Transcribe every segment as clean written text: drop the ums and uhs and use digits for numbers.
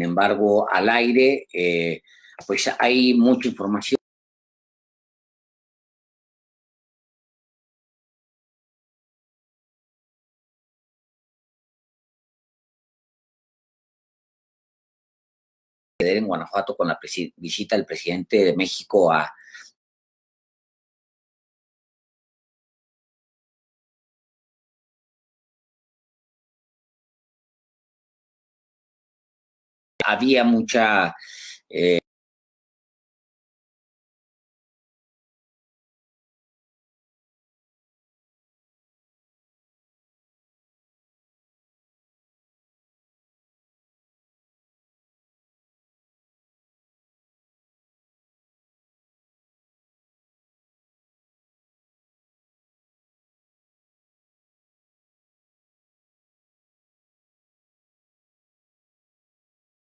embargo, al aire, pues hay mucha información. En Guanajuato con la visita del presidente de México a... Había mucha...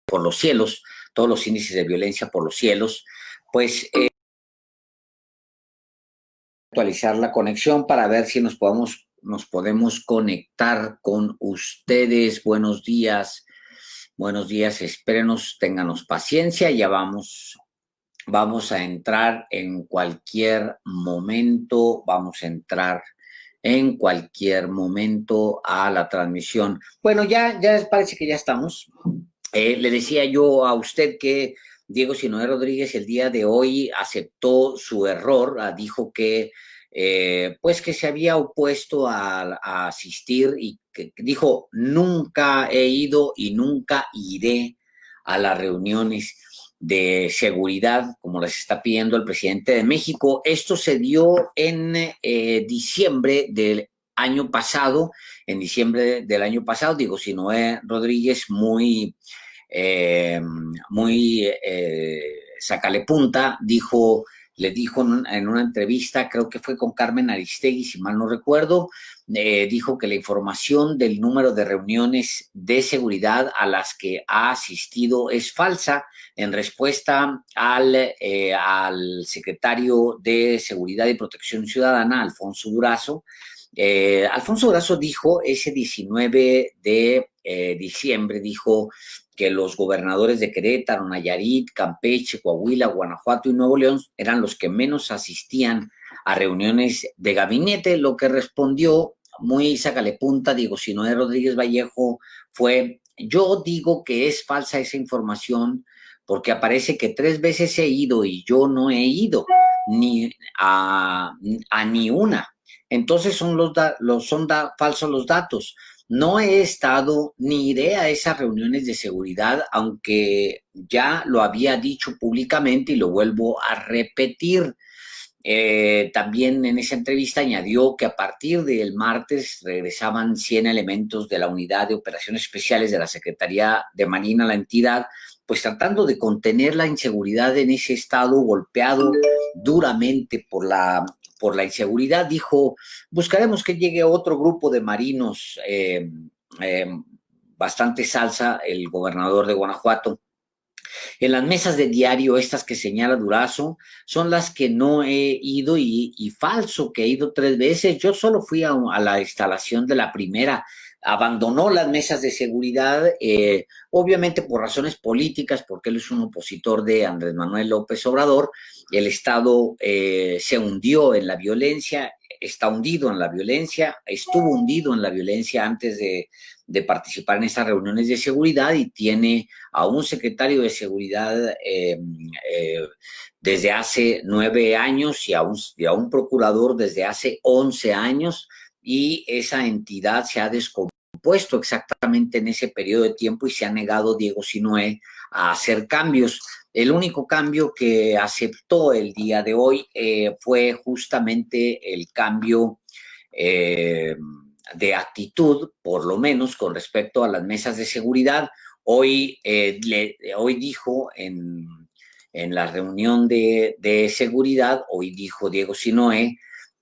por los cielos, todos los índices de violencia por los cielos, pues actualizar la conexión para ver si nos podemos conectar con ustedes. Buenos días, espérenos, ténganos paciencia, ya vamos a entrar en cualquier momento, a la transmisión. Bueno, ya parece que ya estamos. Le decía yo a usted que Diego Sinoé Rodríguez el día de hoy aceptó su error, dijo que pues que se había opuesto a asistir y que dijo nunca he ido y nunca iré a las reuniones de seguridad como les está pidiendo el presidente de México. Esto se dio en diciembre del año pasado. En diciembre del año pasado, Diego Sinoé Rodríguez muy sácale punta, le dijo en una entrevista, creo que fue con Carmen Aristegui, si mal no recuerdo, dijo que la información del número de reuniones de seguridad a las que ha asistido es falsa, en respuesta al secretario de Seguridad y Protección Ciudadana, Alfonso Durazo. Alfonso Durazo dijo ese 19 de diciembre, dijo que los gobernadores de Querétaro, Nayarit, Campeche, Coahuila, Guanajuato y Nuevo León eran los que menos asistían a reuniones de gabinete. Lo que respondió muy sácale punta Diego Sinoé Rodríguez Vallejo fue: yo digo que es falsa esa información porque aparece que 3 veces he ido y yo no he ido ni a ni una. Entonces son falsos los datos. No he estado ni iré a esas reuniones de seguridad, aunque ya lo había dicho públicamente y lo vuelvo a repetir. También en esa entrevista añadió que a partir del martes regresaban 100 elementos de la Unidad de Operaciones Especiales de la Secretaría de Marina a la entidad, pues tratando de contener la inseguridad en ese estado golpeado duramente por la inseguridad. Dijo, buscaremos que llegue otro grupo de marinos, bastante salsa, el gobernador de Guanajuato. En las mesas de diario, estas que señala Durazo, son las que no he ido y falso, que he ido 3 veces. Yo solo fui a la instalación de la primera. Abandonó las mesas de seguridad, obviamente por razones políticas, porque él es un opositor de Andrés Manuel López Obrador. El Estado se hundió en la violencia, está hundido en la violencia, estuvo hundido en la violencia antes de participar en esas reuniones de seguridad y tiene a un secretario de seguridad desde hace 9 años y a un procurador desde hace 11 años, y esa entidad se ha descompuesto exactamente en ese periodo de tiempo y se ha negado Diego Sinoé a hacer cambios. El único cambio que aceptó el día de hoy fue justamente el cambio de actitud, por lo menos con respecto a las mesas de seguridad. Hoy dijo en la reunión de seguridad, hoy dijo Diego Sinoé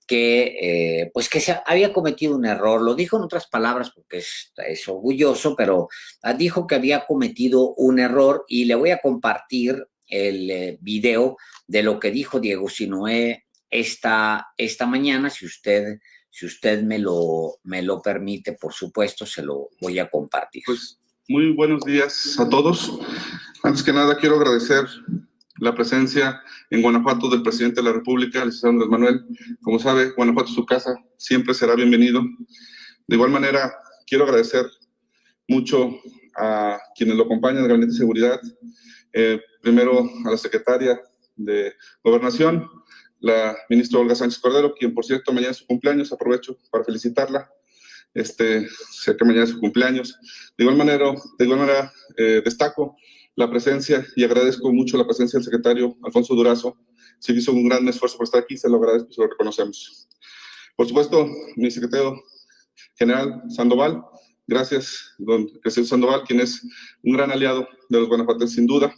que pues que se había cometido un error. Lo dijo en otras palabras porque es orgulloso, pero dijo que había cometido un error, y le voy a compartir el video de lo que dijo Diego Sinoé esta mañana. Si usted me lo permite, por supuesto, se lo voy a compartir. Pues Muy buenos días a todos. Antes que nada, quiero agradecer la presencia en Guanajuato del presidente de la República, el licenciado Andrés Manuel. Como sabe, Guanajuato es su casa, siempre será bienvenido. De igual manera, quiero agradecer mucho a quienes lo acompañan del Gabinete de Seguridad. Primero a la secretaria de Gobernación, la ministra Olga Sánchez Cordero, quien, por cierto, mañana es su cumpleaños. Aprovecho para felicitarla. Sé que mañana es su cumpleaños. De igual manera, destaco la presencia y agradezco mucho la presencia del secretario Alfonso Durazo. Se hizo un gran esfuerzo por estar aquí, se lo agradezco y se lo reconocemos. Por supuesto, mi secretario general Sandoval, gracias, don Jesús Sandoval, quien es un gran aliado de los guanajuatenses sin duda.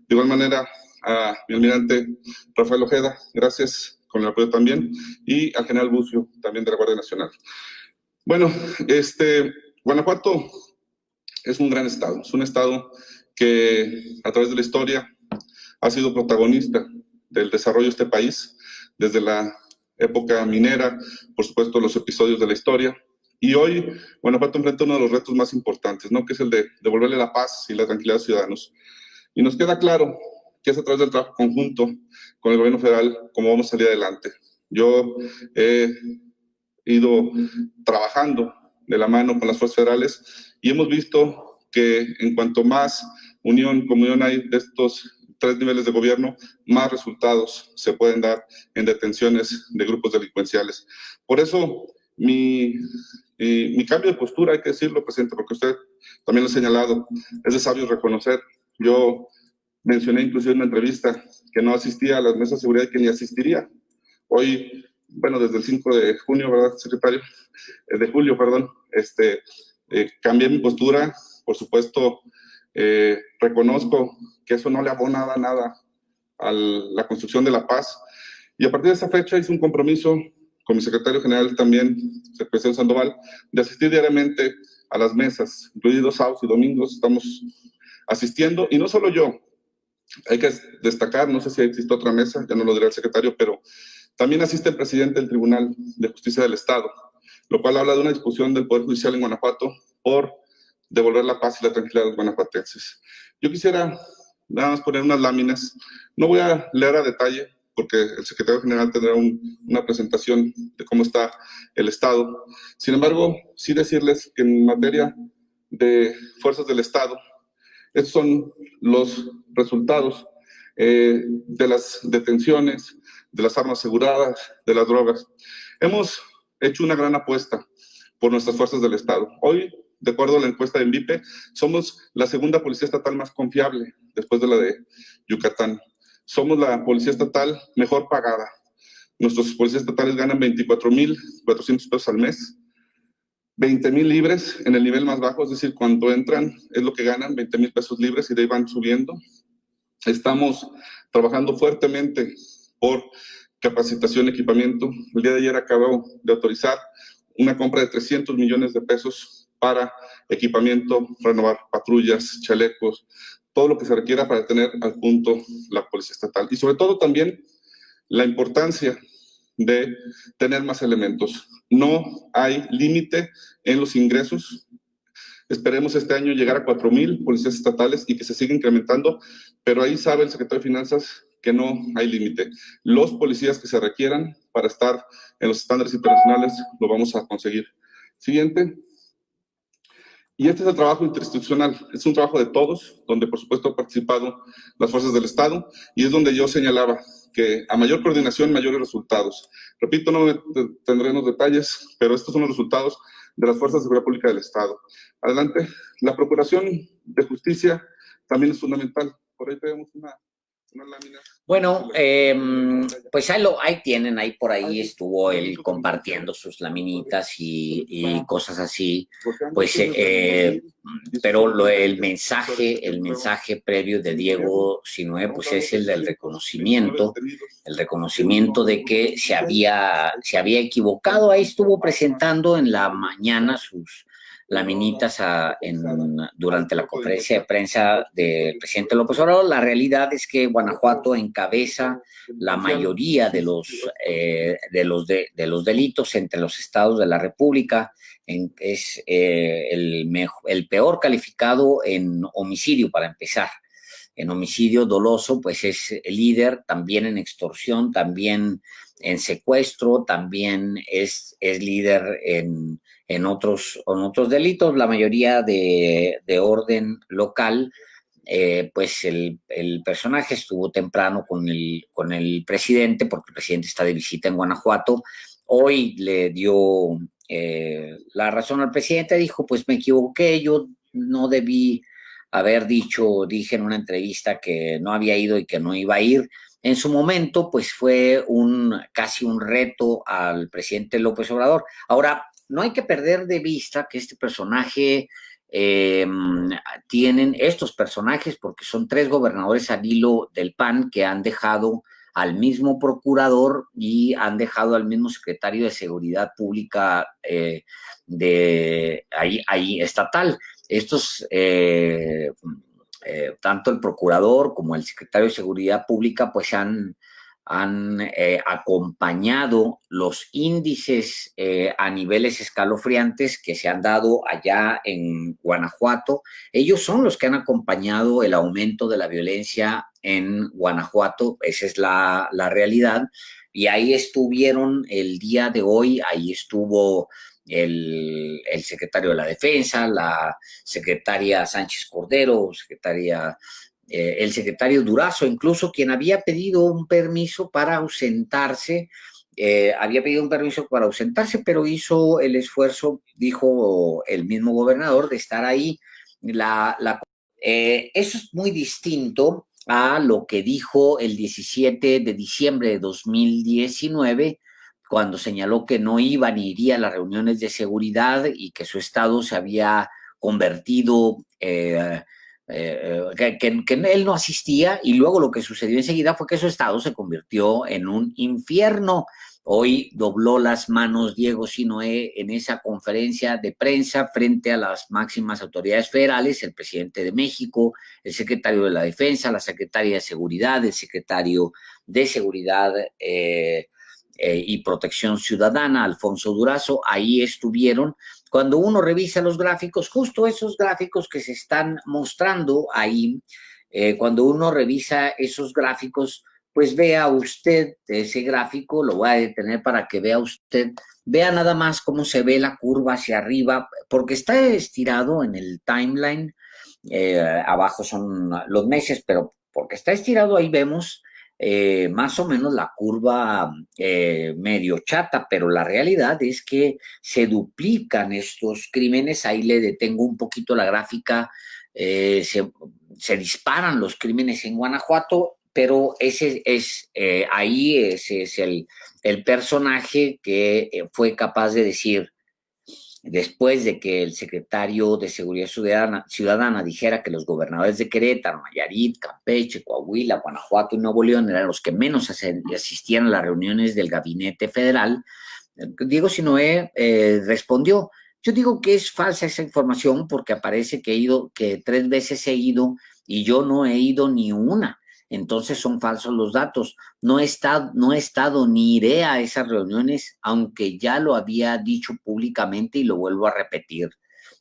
De igual manera, a mi almirante Rafael Ojeda, gracias, con el apoyo también, y al general Bucio, también de la Guardia Nacional. Bueno, Guanajuato es un gran estado, es un estado que a través de la historia ha sido protagonista del desarrollo de este país, desde la época minera, por supuesto los episodios de la historia, y hoy Guanajuato enfrenta uno de los retos más importantes, ¿no? Que es el de devolverle la paz y la tranquilidad a los ciudadanos. Y nos queda claro que es a través del trabajo conjunto con el gobierno federal cómo vamos a salir adelante. Yo he ido trabajando de la mano con las fuerzas federales y hemos visto que en cuanto más unión, comunión hay de estos tres niveles de gobierno, más resultados se pueden dar en detenciones de grupos delincuenciales. Por eso, mi cambio de postura, hay que decirlo, presidente, porque usted también lo ha señalado, es de sabios reconocer. Yo mencioné inclusive en una entrevista que no asistía a las mesas de seguridad y que ni asistiría. Hoy, bueno, desde el 5 de junio, ¿verdad, secretario? De julio, perdón, cambié mi postura. Por supuesto, reconozco que eso no le abona nada a la construcción de la paz. Y a partir de esa fecha hice un compromiso con mi secretario general también, secretario Sandoval, de asistir diariamente a las mesas, incluidos sábados y domingos. Estamos asistiendo, y no solo yo. Hay que destacar, no sé si existe otra mesa, ya no lo dirá el secretario, pero también asiste el presidente del Tribunal de Justicia del Estado, lo cual habla de una discusión del Poder Judicial en Guanajuato por devolver la paz y la tranquilidad a los guanajuatenses. Yo quisiera nada más poner unas láminas. No voy a leer a detalle, porque el secretario general tendrá una presentación de cómo está el Estado. Sin embargo, sí decirles que en materia de fuerzas del Estado, estos son los resultados de las detenciones, de las armas aseguradas, de las drogas. Hemos hecho una gran apuesta por nuestras fuerzas del Estado. Hoy, de acuerdo a la encuesta de INVIPE, somos la segunda policía estatal más confiable después de la de Yucatán. Somos la policía estatal mejor pagada. Nuestros policías estatales ganan 24,400 pesos al mes. 20,000 libres en el nivel más bajo, es decir, cuando entran es lo que ganan, 20,000 pesos libres, y de ahí van subiendo. Estamos trabajando fuertemente por capacitación y equipamiento. El día de ayer acabo de autorizar una compra de 300 millones de pesos para equipamiento, renovar patrullas, chalecos, todo lo que se requiera para tener al punto la policía estatal. Y sobre todo también la importancia de tener más elementos. No hay límite en los ingresos. Esperemos este año llegar a 4,000 policías estatales y que se siga incrementando, pero ahí sabe el secretario de Finanzas que no hay límite. Los policías que se requieran para estar en los estándares internacionales lo vamos a conseguir. Siguiente. Y este es el trabajo interinstitucional, es un trabajo de todos, donde por supuesto han participado las fuerzas del Estado, y es donde yo señalaba que a mayor coordinación, mayores resultados. Repito, no tendré los detalles, pero estos son los resultados de las fuerzas de seguridad pública del Estado. Adelante. La Procuración de Justicia también es fundamental. Por ahí tenemos una lámina. Bueno, pues ahí tienen, ahí por ahí estuvo él compartiendo sus laminitas y cosas así, pues, pero el mensaje previo de Diego Sinue, pues es el del reconocimiento de que se había equivocado. Ahí estuvo presentando en la mañana laminitas durante la conferencia de prensa del presidente López Obrador. La realidad es que Guanajuato encabeza la mayoría de los delitos entre los estados de la República. Es el peor calificado en homicidio, para empezar. En homicidio doloso, pues es el líder, también en extorsión, también en secuestro, también es líder en otros delitos, la mayoría de orden local. Pues el personaje estuvo temprano con el presidente, porque el presidente está de visita en Guanajuato. Hoy le dio la razón al presidente, dijo, pues me equivoqué, yo no debí haber dije en una entrevista que no había ido y que no iba a ir. En su momento, pues fue casi un reto al presidente López Obrador. Ahora, no hay que perder de vista que este personaje tienen estos personajes, porque son 3 gobernadores al hilo del PAN que han dejado al mismo procurador y han dejado al mismo secretario de Seguridad Pública de ahí estatal. Estos, tanto el procurador como el secretario de Seguridad Pública, pues han acompañado los índices a niveles escalofriantes que se han dado allá en Guanajuato. Ellos son los que han acompañado el aumento de la violencia en Guanajuato, esa es la realidad. Y ahí estuvieron el día de hoy, ahí estuvo el secretario de la Defensa, la secretaria Sánchez Cordero, el secretario Durazo, incluso, quien había pedido un permiso para ausentarse, pero hizo el esfuerzo, dijo el mismo gobernador, de estar ahí. Eso es muy distinto a lo que dijo el 17 de diciembre de 2019, cuando señaló que no iba ni iría a las reuniones de seguridad y que su estado se había convertido, que él no asistía, y luego lo que sucedió enseguida fue que su estado se convirtió en un infierno. Hoy dobló las manos Diego Sinoé en esa conferencia de prensa frente a las máximas autoridades federales, el presidente de México, el secretario de la Defensa, la secretaria de Seguridad, el secretario de Seguridad y Protección Ciudadana, Alfonso Durazo. Ahí estuvieron. Cuando uno revisa los gráficos, justo esos gráficos que se están mostrando ahí, cuando uno revisa esos gráficos, pues vea usted ese gráfico, lo voy a detener para que vea usted, vea nada más cómo se ve la curva hacia arriba, porque está estirado en el timeline, abajo son los meses, pero porque está estirado ahí vemos más o menos la curva medio chata, pero la realidad es que se duplican estos crímenes. Ahí le detengo un poquito la gráfica, se disparan los crímenes en Guanajuato, pero ese es el personaje que fue capaz de decir, después de que el secretario de Seguridad Ciudadana dijera que los gobernadores de Querétaro, Nayarit, Campeche, Coahuila, Guanajuato y Nuevo León eran los que menos asistían a las reuniones del gabinete federal, Diego Sinoé respondió: yo digo que es falsa esa información, porque aparece que 3 veces he ido y yo no he ido ni una. Entonces son falsos los datos. No he estado ni iré a esas reuniones, aunque ya lo había dicho públicamente y lo vuelvo a repetir.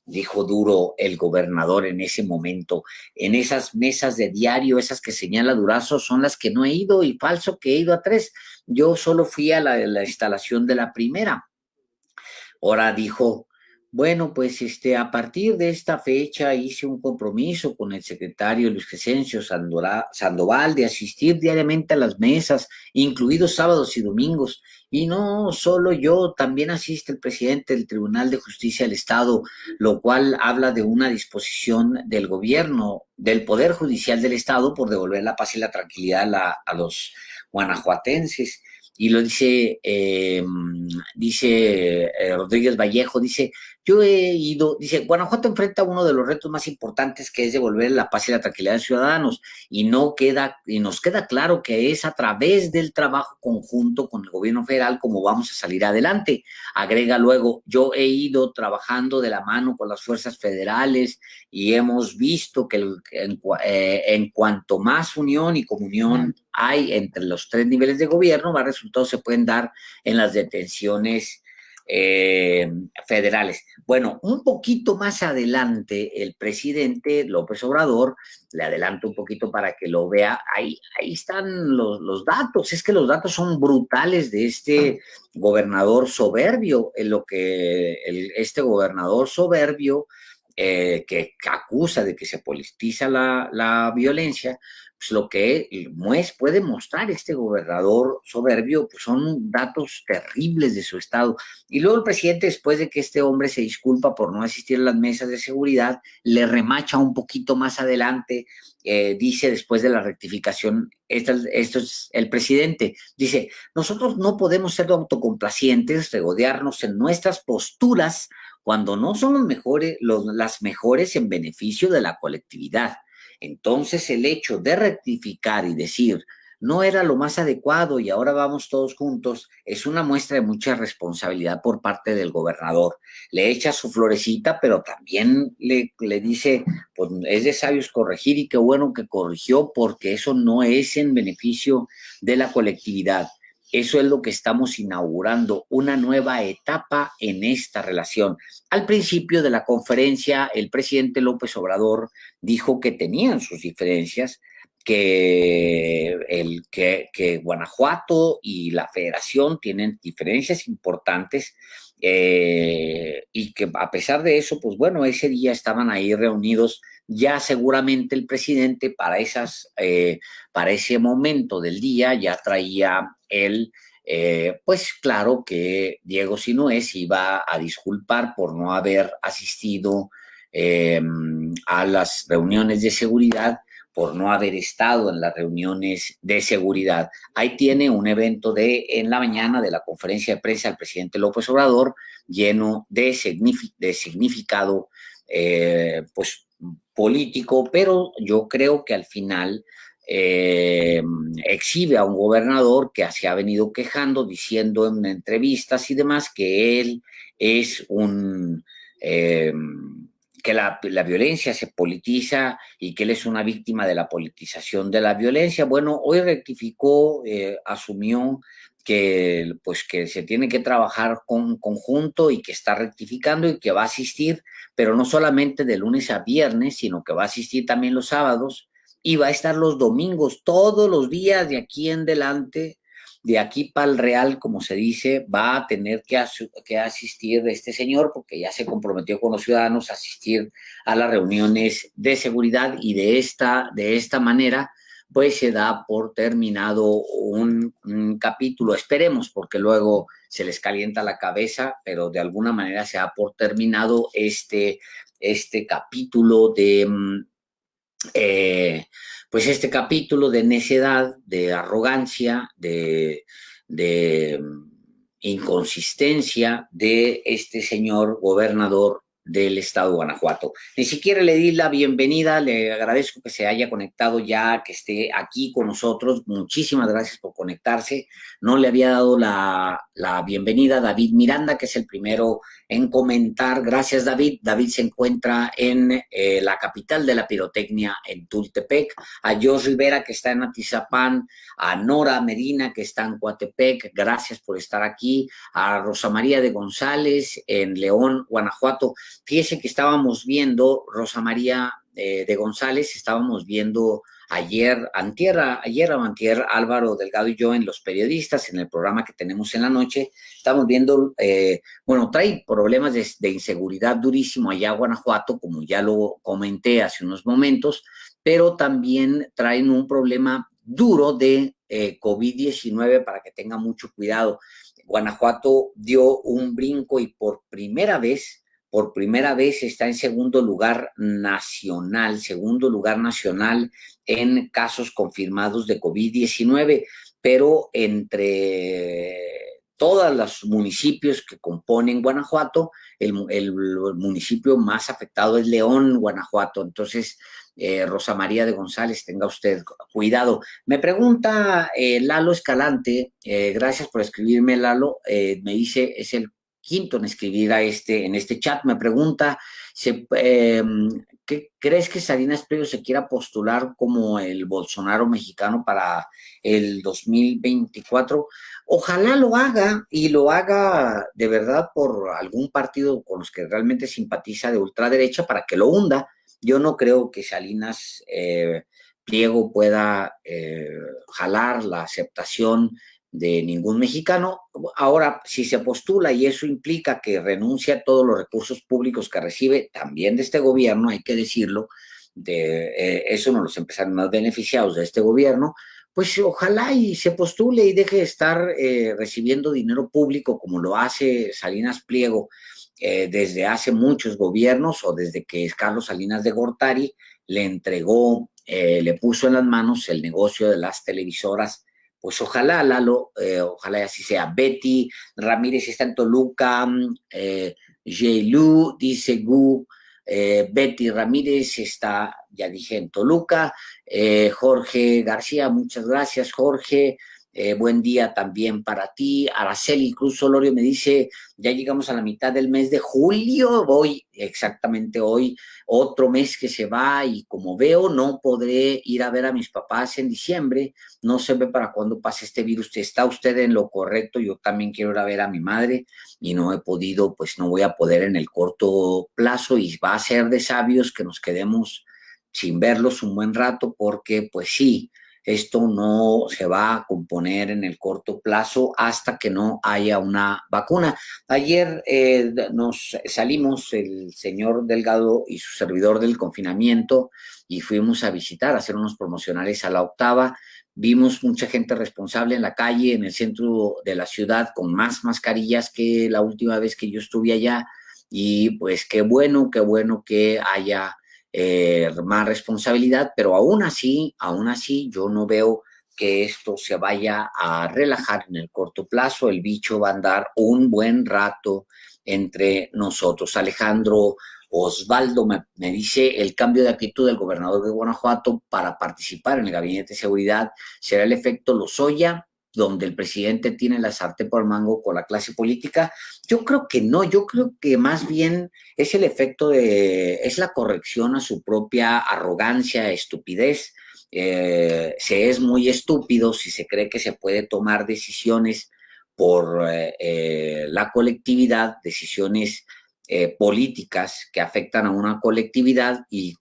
Dijo duro el gobernador en ese momento. En esas mesas de diario, esas que señala Durazo, son las que no he ido, y falso que he ido a 3. Yo solo fui a la instalación de la primera. Ahora dijo: bueno, pues a partir de esta fecha hice un compromiso con el secretario Luis Crescencio Sandoval de asistir diariamente a las mesas, incluidos sábados y domingos. Y no solo yo, también asiste el presidente del Tribunal de Justicia del Estado, lo cual habla de una disposición del gobierno, del Poder Judicial del Estado, por devolver la paz y la tranquilidad a los guanajuatenses. Y lo dice Rodríguez Vallejo, dice: yo he ido, dice, Guanajuato enfrenta uno de los retos más importantes que es devolver la paz y la tranquilidad a los ciudadanos y nos queda claro que es a través del trabajo conjunto con el gobierno federal como vamos a salir adelante. Agrega luego, yo he ido trabajando de la mano con las fuerzas federales y hemos visto que en cuanto más unión y comunión hay entre los tres niveles de gobierno, más resultados se pueden dar en las detenciones federales. Bueno, un poquito más adelante, el presidente López Obrador, le adelanto un poquito para que lo vea, ahí están los datos, es que los datos son brutales de este gobernador soberbio, en lo que este gobernador soberbio que acusa de que se politiza la violencia, pues lo que puede mostrar este gobernador soberbio pues son datos terribles de su estado. Y luego el presidente, después de que este hombre se disculpa por no asistir a las mesas de seguridad, le remacha un poquito más adelante, dice después de la rectificación, esto es el presidente, dice, nosotros no podemos ser autocomplacientes, regodearnos en nuestras posturas cuando no son las mejores en beneficio de la colectividad. Entonces el hecho de rectificar y decir no era lo más adecuado y ahora vamos todos juntos es una muestra de mucha responsabilidad por parte del gobernador. Le echa su florecita, pero también le dice, pues es de sabios corregir y qué bueno que corrigió porque eso no es en beneficio de la colectividad. Eso es lo que estamos inaugurando, una nueva etapa en esta relación. Al principio de la conferencia, el presidente López Obrador dijo que tenían sus diferencias, que Guanajuato y la Federación tienen diferencias importantes y que a pesar de eso, pues bueno, ese día estaban ahí reunidos ya seguramente el presidente para ese momento del día ya traía él, pues claro que Diego Sinué iba a disculpar por no haber asistido a las reuniones de seguridad, por no haber estado en las reuniones de seguridad. Ahí tiene un evento en la mañana de la conferencia de prensa del presidente López Obrador lleno de significado, pues político, pero yo creo que al final exhibe a un gobernador que se ha venido quejando, diciendo en entrevistas y demás que él es que la violencia se politiza y que él es una víctima de la politización de la violencia. Bueno, hoy rectificó, asumió que se tiene que trabajar con conjunto y que está rectificando y que va a asistir, pero no solamente de lunes a viernes, sino que va a asistir también los sábados y va a estar los domingos, todos los días de aquí en adelante, de aquí para el Real, como se dice, va a tener que asistir este señor porque ya se comprometió con los ciudadanos a asistir a las reuniones de seguridad y de esta manera pues se da por terminado un capítulo, esperemos, porque luego se les calienta la cabeza, pero de alguna manera se da por terminado este capítulo pues este capítulo de necedad, de arrogancia, de inconsistencia de este señor gobernador del estado de Guanajuato. Ni siquiera le di la bienvenida, le agradezco que se haya conectado ya, que esté aquí con nosotros. Muchísimas gracias por conectarse. No le había dado la bienvenida a David Miranda, que es el primero en comentar. Gracias, David. David se encuentra en la capital de la pirotecnia, en Tultepec. A Jos Rivera, que está en Atizapán. A Nora Medina, que está en Coatepec. Gracias por estar aquí. A Rosa María de González, en León, Guanajuato. Fíjese que estábamos viendo, Rosa María de González, estábamos viendo ayer o antier, Álvaro Delgado y yo en Los Periodistas, en el programa que tenemos en la noche, estamos viendo, trae problemas de inseguridad durísimo allá a Guanajuato, como ya lo comenté hace unos momentos, pero también traen un problema duro de COVID-19 para que tenga mucho cuidado. Guanajuato dio un brinco y por primera vez está en segundo lugar nacional en casos confirmados de COVID-19, pero entre todos los municipios que componen Guanajuato, el municipio más afectado es León, Guanajuato. Entonces, Rosa María de González, tenga usted cuidado. Me pregunta Lalo Escalante, gracias por escribirme, Lalo, me dice, es el quinto en escribir en este chat, me pregunta, ¿qué crees que Salinas Pliego se quiera postular como el Bolsonaro mexicano para el 2024? Ojalá lo haga y lo haga de verdad por algún partido con los que realmente simpatiza de ultraderecha para que lo hunda. Yo no creo que Salinas Pliego pueda jalar la aceptación de ningún mexicano. Ahora, si se postula y eso implica que renuncia a todos los recursos públicos que recibe, también de este gobierno, hay que decirlo, es uno de los empresarios más beneficiados de este gobierno, pues ojalá y se postule y deje de estar recibiendo dinero público como lo hace Salinas Pliego desde hace muchos gobiernos o desde que Carlos Salinas de Gortari le entregó, le puso en las manos el negocio de las televisoras. Pues ojalá, Lalo, ojalá así sea. Betty Ramírez está en Toluca, Lu dice Gu, Betty Ramírez está, ya dije, en Toluca, Jorge García, muchas gracias, Jorge. Buen día también para ti. Araceli Cruz Solorio me dice, ya llegamos a la mitad del mes de julio, voy exactamente hoy, otro mes que se va y como veo no podré ir a ver a mis papás en diciembre, no se ve para cuándo pase este virus. Está usted en lo correcto, yo también quiero ir a ver a mi madre y no he podido, pues no voy a poder en el corto plazo y va a ser de sabios que nos quedemos sin verlos un buen rato porque pues sí, esto no se va a componer en el corto plazo hasta que no haya una vacuna. Ayer nos salimos el señor Delgado y su servidor del confinamiento y fuimos a visitar, a hacer unos promocionales a la Octava. Vimos mucha gente responsable en la calle, en el centro de la ciudad, con más mascarillas que la última vez que yo estuve allá. Y pues qué bueno que haya más responsabilidad, pero aún así, yo no veo que esto se vaya a relajar en el corto plazo. El bicho va a andar un buen rato entre nosotros. Alejandro Osvaldo me dice, el cambio de actitud del gobernador de Guanajuato para participar en el gabinete de seguridad será el efecto Lozoya, donde el presidente tiene la sartén por el mango con la clase política. Yo creo que no, yo creo que más bien es el efecto es la corrección a su propia arrogancia, estupidez. Se es muy estúpido si se cree que se puede tomar decisiones por la colectividad, decisiones políticas que afectan a una colectividad y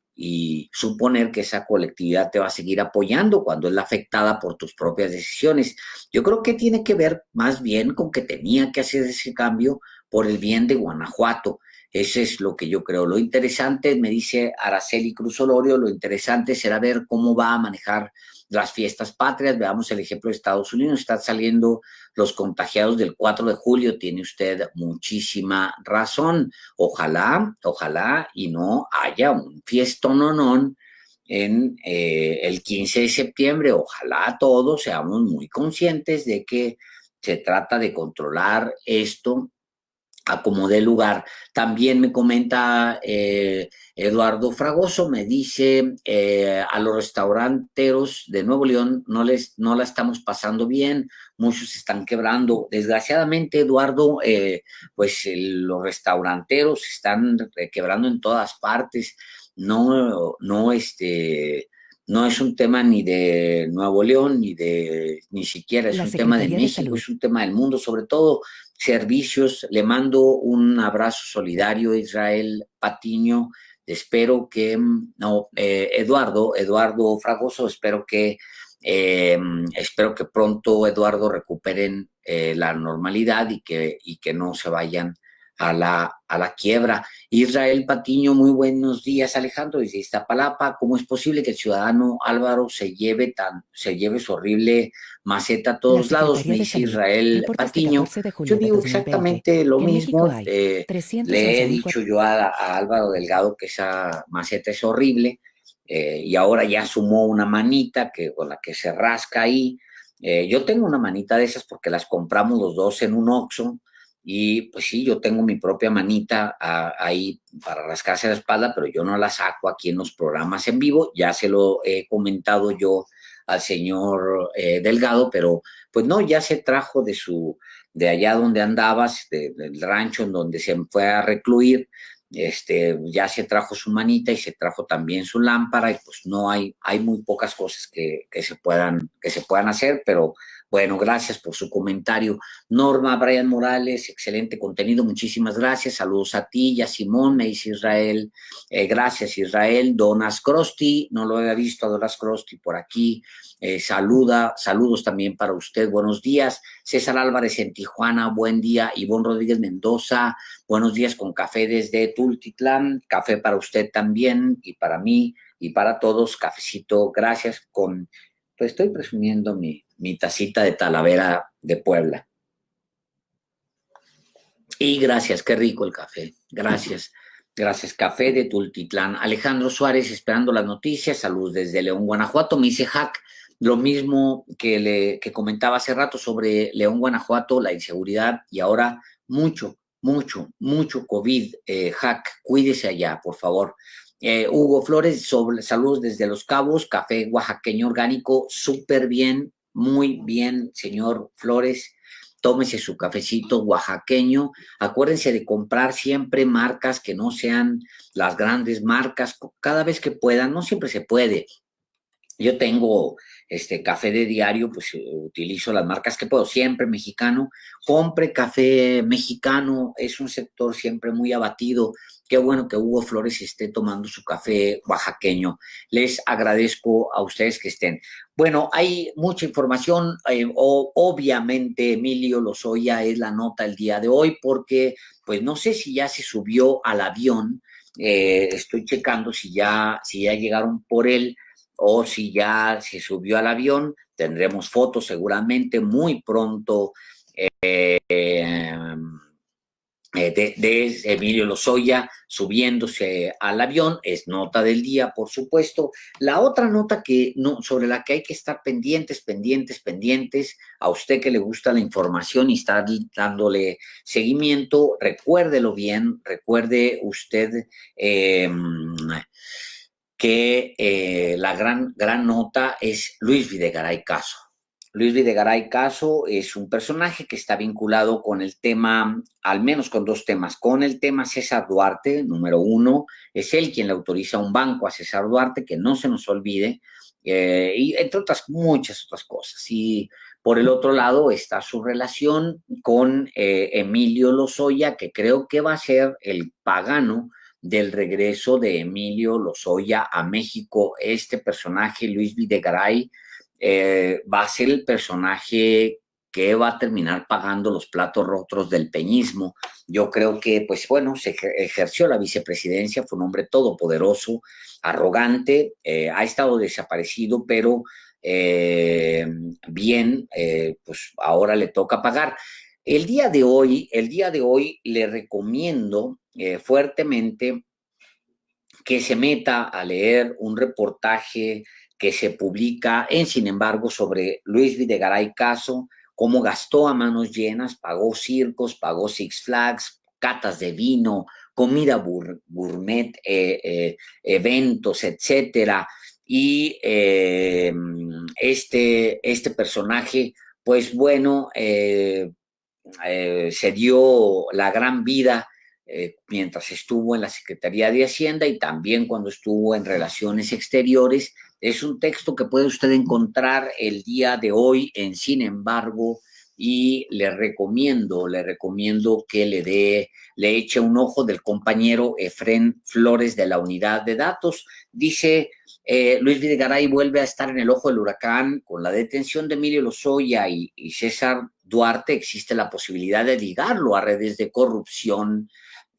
suponer que esa colectividad te va a seguir apoyando cuando es la afectada por tus propias decisiones. Yo creo que tiene que ver más bien con que tenía que hacer ese cambio por el bien de Guanajuato. Eso es lo que yo creo. Lo interesante, me dice Araceli Cruz Olorio, lo interesante será ver cómo va a manejar las fiestas patrias. Veamos el ejemplo de Estados Unidos. Están saliendo los contagiados del 4 de julio. Tiene usted muchísima razón. Ojalá y no haya un fiestononón en el 15 de septiembre. Ojalá todos seamos muy conscientes de que se trata de controlar esto a como dé lugar. También me comenta Eduardo Fragoso, me dice, a los restauranteros de Nuevo León no la estamos pasando bien, muchos se están quebrando. Desgraciadamente, Eduardo, los restauranteros se están quebrando en todas partes. No es un tema ni de Nuevo León, ni siquiera es un tema de México, es un tema del mundo, sobre todo servicios. Le mando un abrazo solidario a Israel Patiño. Espero que, Eduardo Fragoso, espero que pronto, Eduardo, recuperen la normalidad y que no se vayan a la quiebra. Israel Patiño, muy buenos días, Alejandro, desde Iztapalapa. ¿Cómo es posible que el ciudadano Álvaro se lleve su horrible maceta a todos lados? Me dice Israel Patiño. Yo digo exactamente lo mismo. Le he dicho yo a Álvaro Delgado que esa maceta es horrible y ahora ya sumó una manita con la que se rasca ahí. Yo tengo una manita de esas porque las compramos los dos en un Oxxo y pues sí, yo tengo mi propia manita ahí para rascarse la espalda, pero yo no la saco aquí en los programas en vivo. Ya se lo he comentado yo al señor Delgado, pero pues no, ya se trajo de allá donde andabas, del rancho en donde se fue a recluir, ya se trajo su manita y se trajo también su lámpara y pues no hay muy pocas cosas que se puedan hacer, pero bueno, gracias por su comentario. Norma, Brian Morales, excelente contenido, muchísimas gracias. Saludos a ti y a Simón, me dice Israel. Gracias, Israel. Donas Crosti, no lo había visto a Donas Crosti por aquí. Saludos también para usted, buenos días. César Álvarez en Tijuana, buen día. Ivonne Rodríguez Mendoza, buenos días con café desde Tultitlán. Café para usted también y para mí y para todos. Cafecito, gracias pues estoy presumiendo mi tacita de Talavera de Puebla. Y gracias, qué rico el café. Gracias. Gracias, café de Tultitlán. Alejandro Suárez, esperando las noticias. Saludos desde León, Guanajuato. Me dice Hack, lo mismo que comentaba hace rato sobre León, Guanajuato, la inseguridad y ahora mucho COVID. Hack, cuídese allá, por favor. Hugo Flores, saludos desde Los Cabos, café oaxaqueño orgánico, súper bien, muy bien, señor Flores. Tómese su cafecito oaxaqueño. Acuérdense de comprar siempre marcas que no sean las grandes marcas, cada vez que puedan, no siempre se puede. Yo tengo café de diario, pues utilizo las marcas que puedo, siempre mexicano. Compre café mexicano, es un sector siempre muy abatido. Qué bueno que Hugo Flores esté tomando su café oaxaqueño. Les agradezco a ustedes que estén. Bueno, hay mucha información. Obviamente, Emilio Lozoya es la nota el día de hoy porque, pues no sé si ya se subió al avión. Estoy checando si ya llegaron por él o si ya se subió al avión. Tendremos fotos seguramente muy pronto de Emilio Lozoya subiéndose al avión. Es nota del día, por supuesto. La otra nota sobre la que hay que estar pendientes, a usted que le gusta la información y está dándole seguimiento, recuérdelo bien, recuerde usted que la gran nota es Luis Videgaray Caso. Luis Videgaray Caso es un personaje que está vinculado con el tema, al menos con dos temas, con el tema César Duarte, número uno, es él quien le autoriza un banco a César Duarte, que no se nos olvide, y entre muchas otras cosas. Y por el otro lado está su relación con Emilio Lozoya, que creo que va a ser el pagano del regreso de Emilio Lozoya a México. Este personaje, Luis Videgaray, va a ser el personaje que va a terminar pagando los platos rotos del peñismo. Yo creo que, pues bueno, se ejerció la vicepresidencia, fue un hombre todopoderoso, arrogante, ha estado desaparecido, pero pues ahora le toca pagar. El día de hoy le recomiendo fuertemente que se meta a leer un reportaje que se publica en Sin embargo sobre Luis Videgaray Caso, cómo gastó a manos llenas, pagó circos, pagó Six Flags, catas de vino, comida gourmet, eventos, etcétera. Y este personaje, pues bueno, se dio la gran vida mientras estuvo en la Secretaría de Hacienda y también cuando estuvo en Relaciones Exteriores. Es un texto que puede usted encontrar el día de hoy en Sin embargo, y le recomiendo que le eche un ojo del compañero Efrén Flores de la Unidad de Datos. Dice, Luis Videgaray vuelve a estar en el ojo del huracán con la detención de Emilio Lozoya y César Duarte. Existe la posibilidad de ligarlo a redes de corrupción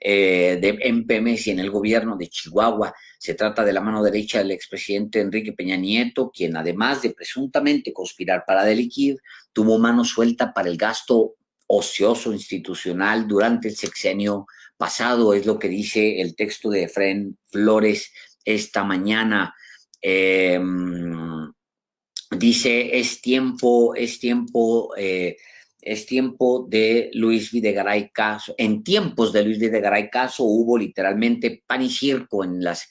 en Pemex y en el gobierno de Chihuahua. Se trata de la mano derecha del expresidente Enrique Peña Nieto, quien además de presuntamente conspirar para delinquir, tuvo mano suelta para el gasto ocioso institucional durante el sexenio pasado, es lo que dice el texto de Efrén Flores esta mañana. Dice, es tiempo de Luis Videgaray Caso. En tiempos de Luis Videgaray Caso hubo literalmente pan y circo en las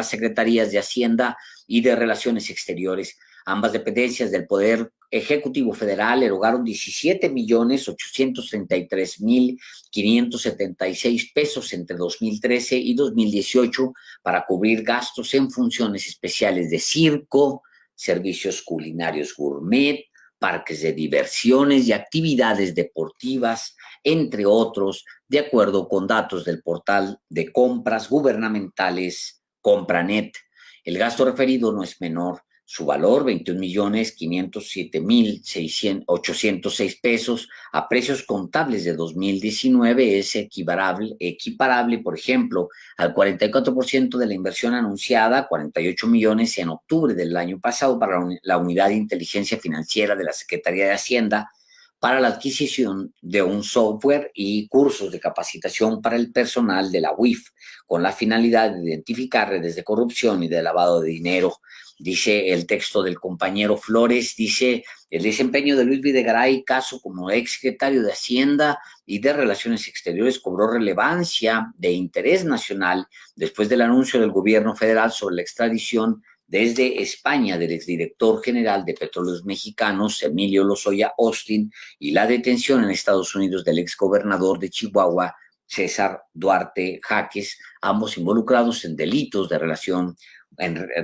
secretarías de Hacienda y de Relaciones Exteriores. Ambas dependencias del Poder Ejecutivo Federal erogaron 17.833.576 pesos entre 2013 y 2018 para cubrir gastos en funciones especiales de circo, servicios culinarios gourmet, parques de diversiones y actividades deportivas, entre otros, de acuerdo con datos del portal de compras gubernamentales Compranet. El gasto referido no es menor. Su valor, 21.507.806 pesos, a precios contables de 2019, es equiparable, por ejemplo, al 44% de la inversión anunciada, 48 millones en octubre del año pasado para la Unidad de Inteligencia Financiera de la Secretaría de Hacienda, para la adquisición de un software y cursos de capacitación para el personal de la UIF, con la finalidad de identificar redes de corrupción y de lavado de dinero. Dice el texto del compañero Flores, dice, el desempeño de Luis Videgaray Caso como exsecretario de Hacienda y de Relaciones Exteriores cobró relevancia de interés nacional después del anuncio del gobierno federal sobre la extradición desde España del exdirector general de Petróleos Mexicanos, Emilio Lozoya Austin, y la detención en Estados Unidos del exgobernador de Chihuahua, César Duarte Jaques, ambos involucrados en delitos de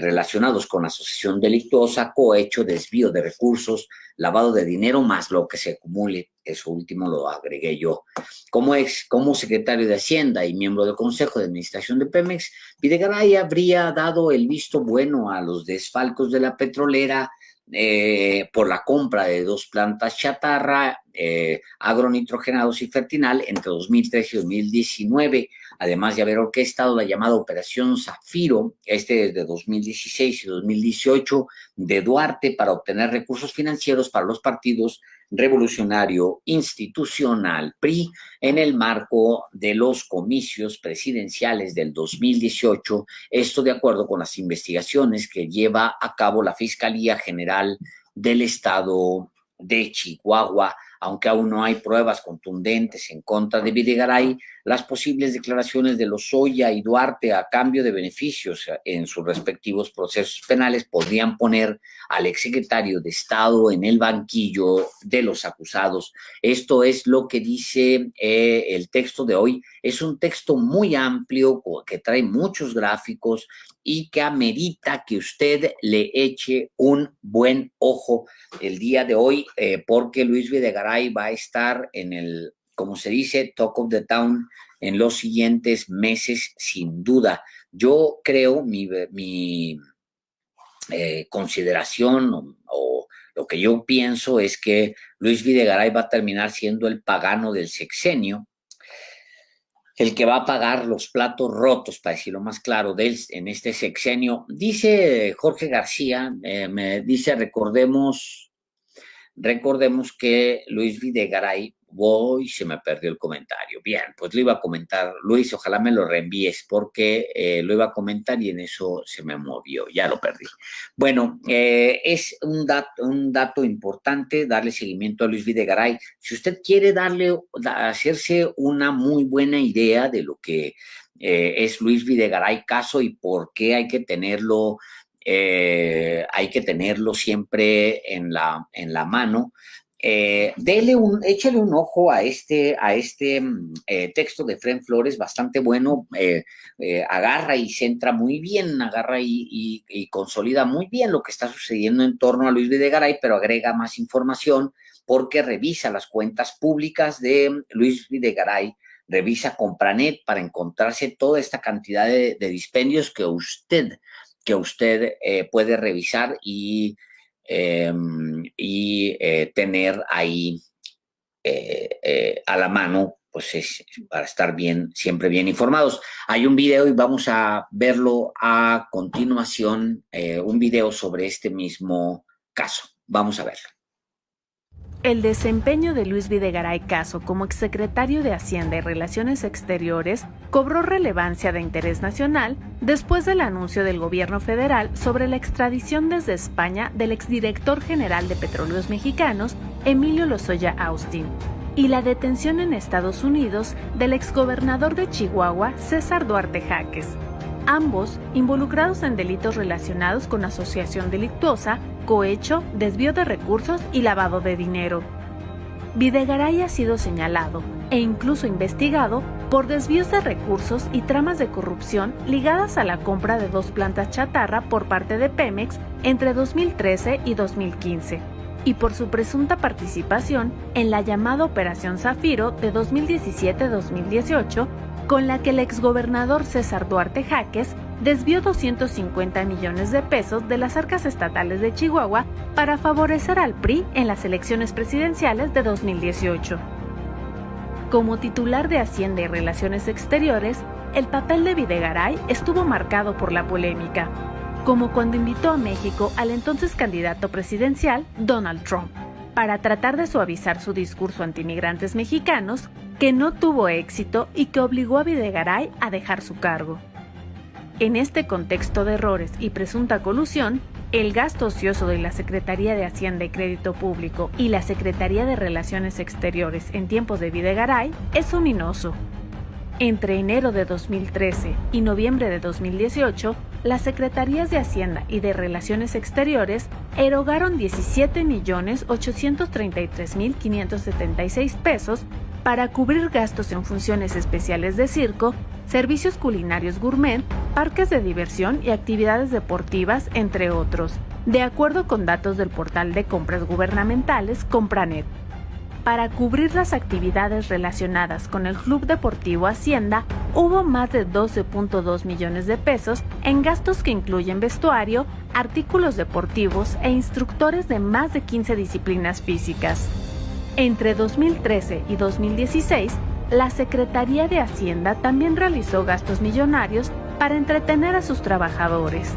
relacionados con asociación delictuosa, cohecho, desvío de recursos, lavado de dinero, más lo que se acumule. Eso último lo agregué yo. Como secretario de Hacienda y miembro del Consejo de Administración de Pemex, Videgaray habría dado el visto bueno a los desfalcos de la petrolera por la compra de 2 plantas chatarra, agronitrogenados y Fertinal entre 2013 y 2019, además de haber orquestado la llamada Operación Zafiro, desde 2016 y 2018, de Duarte para obtener recursos financieros para los partidos Revolucionario Institucional, PRI, en el marco de los comicios presidenciales del 2018, esto de acuerdo con las investigaciones que lleva a cabo la Fiscalía General del Estado de Chihuahua. Aunque aún no hay pruebas contundentes en contra de Videgaray, las posibles declaraciones de Lozoya y Duarte a cambio de beneficios en sus respectivos procesos penales podrían poner al exsecretario de Estado en el banquillo de los acusados. Esto es lo que dice el texto de hoy. Es un texto muy amplio que trae muchos gráficos y que amerita que usted le eche un buen ojo el día de hoy, porque Luis Videgaray va a estar en el, como se dice, Talk of the Town en los siguientes meses, sin duda. Yo creo, mi consideración o lo que yo pienso es que Luis Videgaray va a terminar siendo el pagano del sexenio, el que va a pagar los platos rotos, para decirlo más claro, en este sexenio. Dice Jorge García, me dice, recordemos que Luis Videgaray, se me perdió el comentario. Bien, pues lo iba a comentar, Luis, ojalá me lo reenvíes, porque lo iba a comentar y en eso se me movió, ya lo perdí. Bueno, es un dato importante darle seguimiento a Luis Videgaray. Si usted quiere hacerse una muy buena idea de lo que es Luis Videgaray Caso y por qué hay que tenerlo siempre en la mano. Échale un ojo a este texto de Fren Flores, bastante bueno. Agarra y centra muy bien, agarra y consolida muy bien lo que está sucediendo en torno a Luis Videgaray, pero agrega más información porque revisa las cuentas públicas de Luis Videgaray, revisa Compranet para encontrarse toda esta cantidad de dispendios que usted puede revisar y tener ahí a la mano, pues para estar siempre bien informados. Hay un video y vamos a verlo a continuación, un video sobre este mismo caso. Vamos a verlo. el desempeño de Luis Videgaray Caso como exsecretario de Hacienda y Relaciones Exteriores cobró relevancia de interés nacional después del anuncio del gobierno federal sobre la extradición desde España del exdirector general de Petróleos Mexicanos, Emilio Lozoya Austin, y la detención en Estados Unidos del exgobernador de Chihuahua, César Duarte Jaques, ambos involucrados en delitos relacionados con asociación delictuosa, cohecho, desvío de recursos y lavado de dinero. Videgaray ha sido señalado e incluso investigado por desvíos de recursos y tramas de corrupción ligadas a la compra de 2 plantas chatarra por parte de Pemex entre 2013 y 2015, y por su presunta participación en la llamada Operación Zafiro de 2017-2018, con la que el exgobernador César Duarte Jaques desvió 250 millones de pesos de las arcas estatales de Chihuahua para favorecer al PRI en las elecciones presidenciales de 2018. Como titular de Hacienda y Relaciones Exteriores, el papel de Videgaray estuvo marcado por la polémica, como cuando invitó a México al entonces candidato presidencial Donald Trump, para tratar de suavizar su discurso antimigrantes mexicanos, que no tuvo éxito y que obligó a Videgaray a dejar su cargo. En este contexto de errores y presunta colusión, el gasto ocioso de la Secretaría de Hacienda y Crédito Público y la Secretaría de Relaciones Exteriores en tiempos de Videgaray es ominoso. Entre enero de 2013 y noviembre de 2018, las Secretarías de Hacienda y de Relaciones Exteriores erogaron 17.833.576 pesos para cubrir gastos en funciones especiales de circo, servicios culinarios gourmet, parques de diversión y actividades deportivas, entre otros, de acuerdo con datos del portal de compras gubernamentales Compranet. Para cubrir las actividades relacionadas con el Club Deportivo Hacienda, hubo más de 12.2 millones de pesos en gastos que incluyen vestuario, artículos deportivos e instructores de más de 15 disciplinas físicas. Entre 2013 y 2016, la Secretaría de Hacienda también realizó gastos millonarios para entretener a sus trabajadores.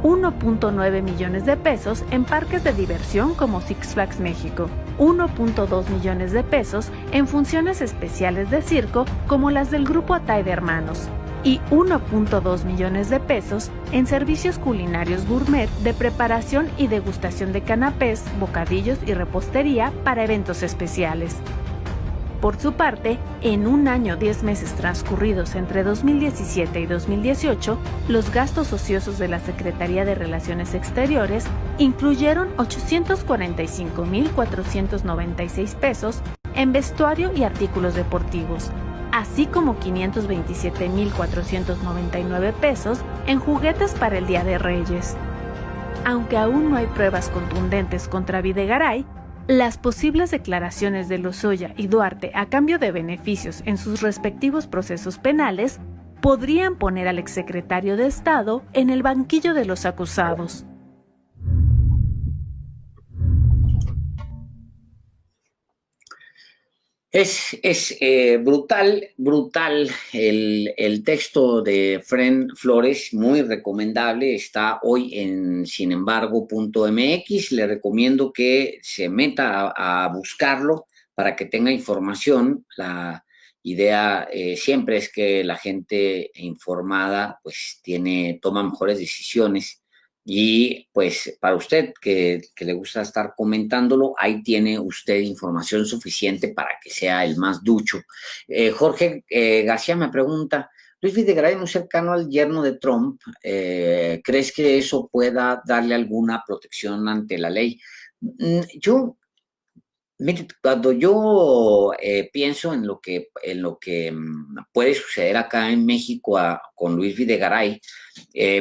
1.9 millones de pesos en parques de diversión como Six Flags México, 1.2 millones de pesos en funciones especiales de circo como las del Grupo Atay de Hermanos, y 1.2 millones de pesos en servicios culinarios gourmet de preparación y degustación de canapés, bocadillos y repostería para eventos especiales. Por su parte, en un año 10 meses transcurridos entre 2017 y 2018, los gastos ociosos de la Secretaría de Relaciones Exteriores incluyeron 845.496 pesos en vestuario y artículos deportivos, así como 527.499 pesos en juguetes para el Día de Reyes. Aunque aún no hay pruebas contundentes contra Videgaray, las posibles declaraciones de Lozoya y Duarte a cambio de beneficios en sus respectivos procesos penales podrían poner al exsecretario de Estado en el banquillo de los acusados. Es brutal el texto de Fren Flores, muy recomendable, está hoy en sinembargo.mx, le recomiendo que se meta a buscarlo para que tenga información. La idea siempre es que la gente informada pues toma mejores decisiones. Y pues para usted que le gusta estar comentándolo, ahí tiene usted información suficiente para que sea el más ducho. Jorge García me pregunta, Luis Videgaray, muy cercano al yerno de Trump, ¿crees que eso pueda darle alguna protección ante la ley? Mire, cuando yo pienso en lo que puede suceder acá en México con Luis Videgaray,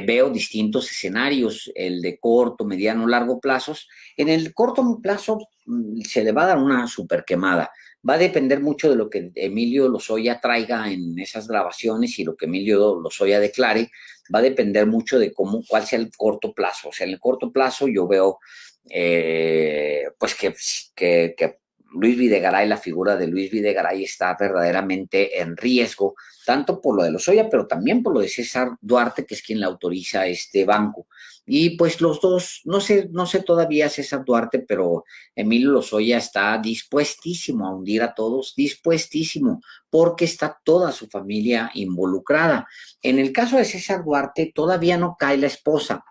veo distintos escenarios, el de corto, mediano, largo plazos. En el corto plazo se le va a dar una super quemada. Va a depender mucho de lo que Emilio Lozoya traiga en esas grabaciones y lo que Emilio Lozoya declare. Va a depender mucho de cuál sea el corto plazo. O sea, en el corto plazo yo veo pues que Luis Videgaray, la figura de Luis Videgaray está verdaderamente en riesgo, tanto por lo de Lozoya, pero también por lo de César Duarte, que es quien le autoriza este banco. Y pues los dos, no sé todavía César Duarte, pero Emilio Lozoya está dispuestísimo a hundir a todos, dispuestísimo, porque está toda su familia involucrada. En el caso de César Duarte, todavía no cae la esposa.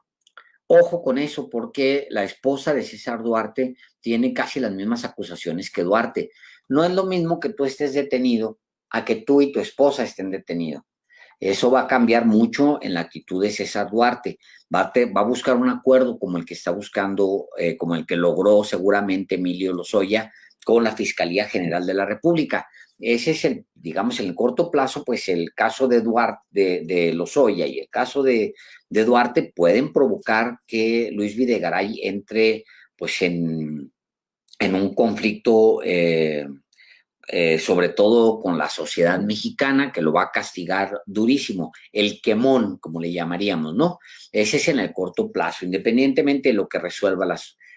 Ojo con eso, porque la esposa de César Duarte tiene casi las mismas acusaciones que Duarte. No es lo mismo que tú estés detenido a que tú y tu esposa estén detenidos. Eso va a cambiar mucho en la actitud de César Duarte. Va a buscar un acuerdo como el que está buscando, como el que logró seguramente Emilio Lozoya con la Fiscalía General de la República. Ese es el, digamos, en el corto plazo, pues el caso de Duarte, de Lozoya y el caso de Duarte pueden provocar que Luis Videgaray entre pues en un conflicto sobre todo con la sociedad mexicana, que lo va a castigar durísimo, el quemón, como le llamaríamos, ¿no? Ese es en el corto plazo, independientemente de lo que resuelva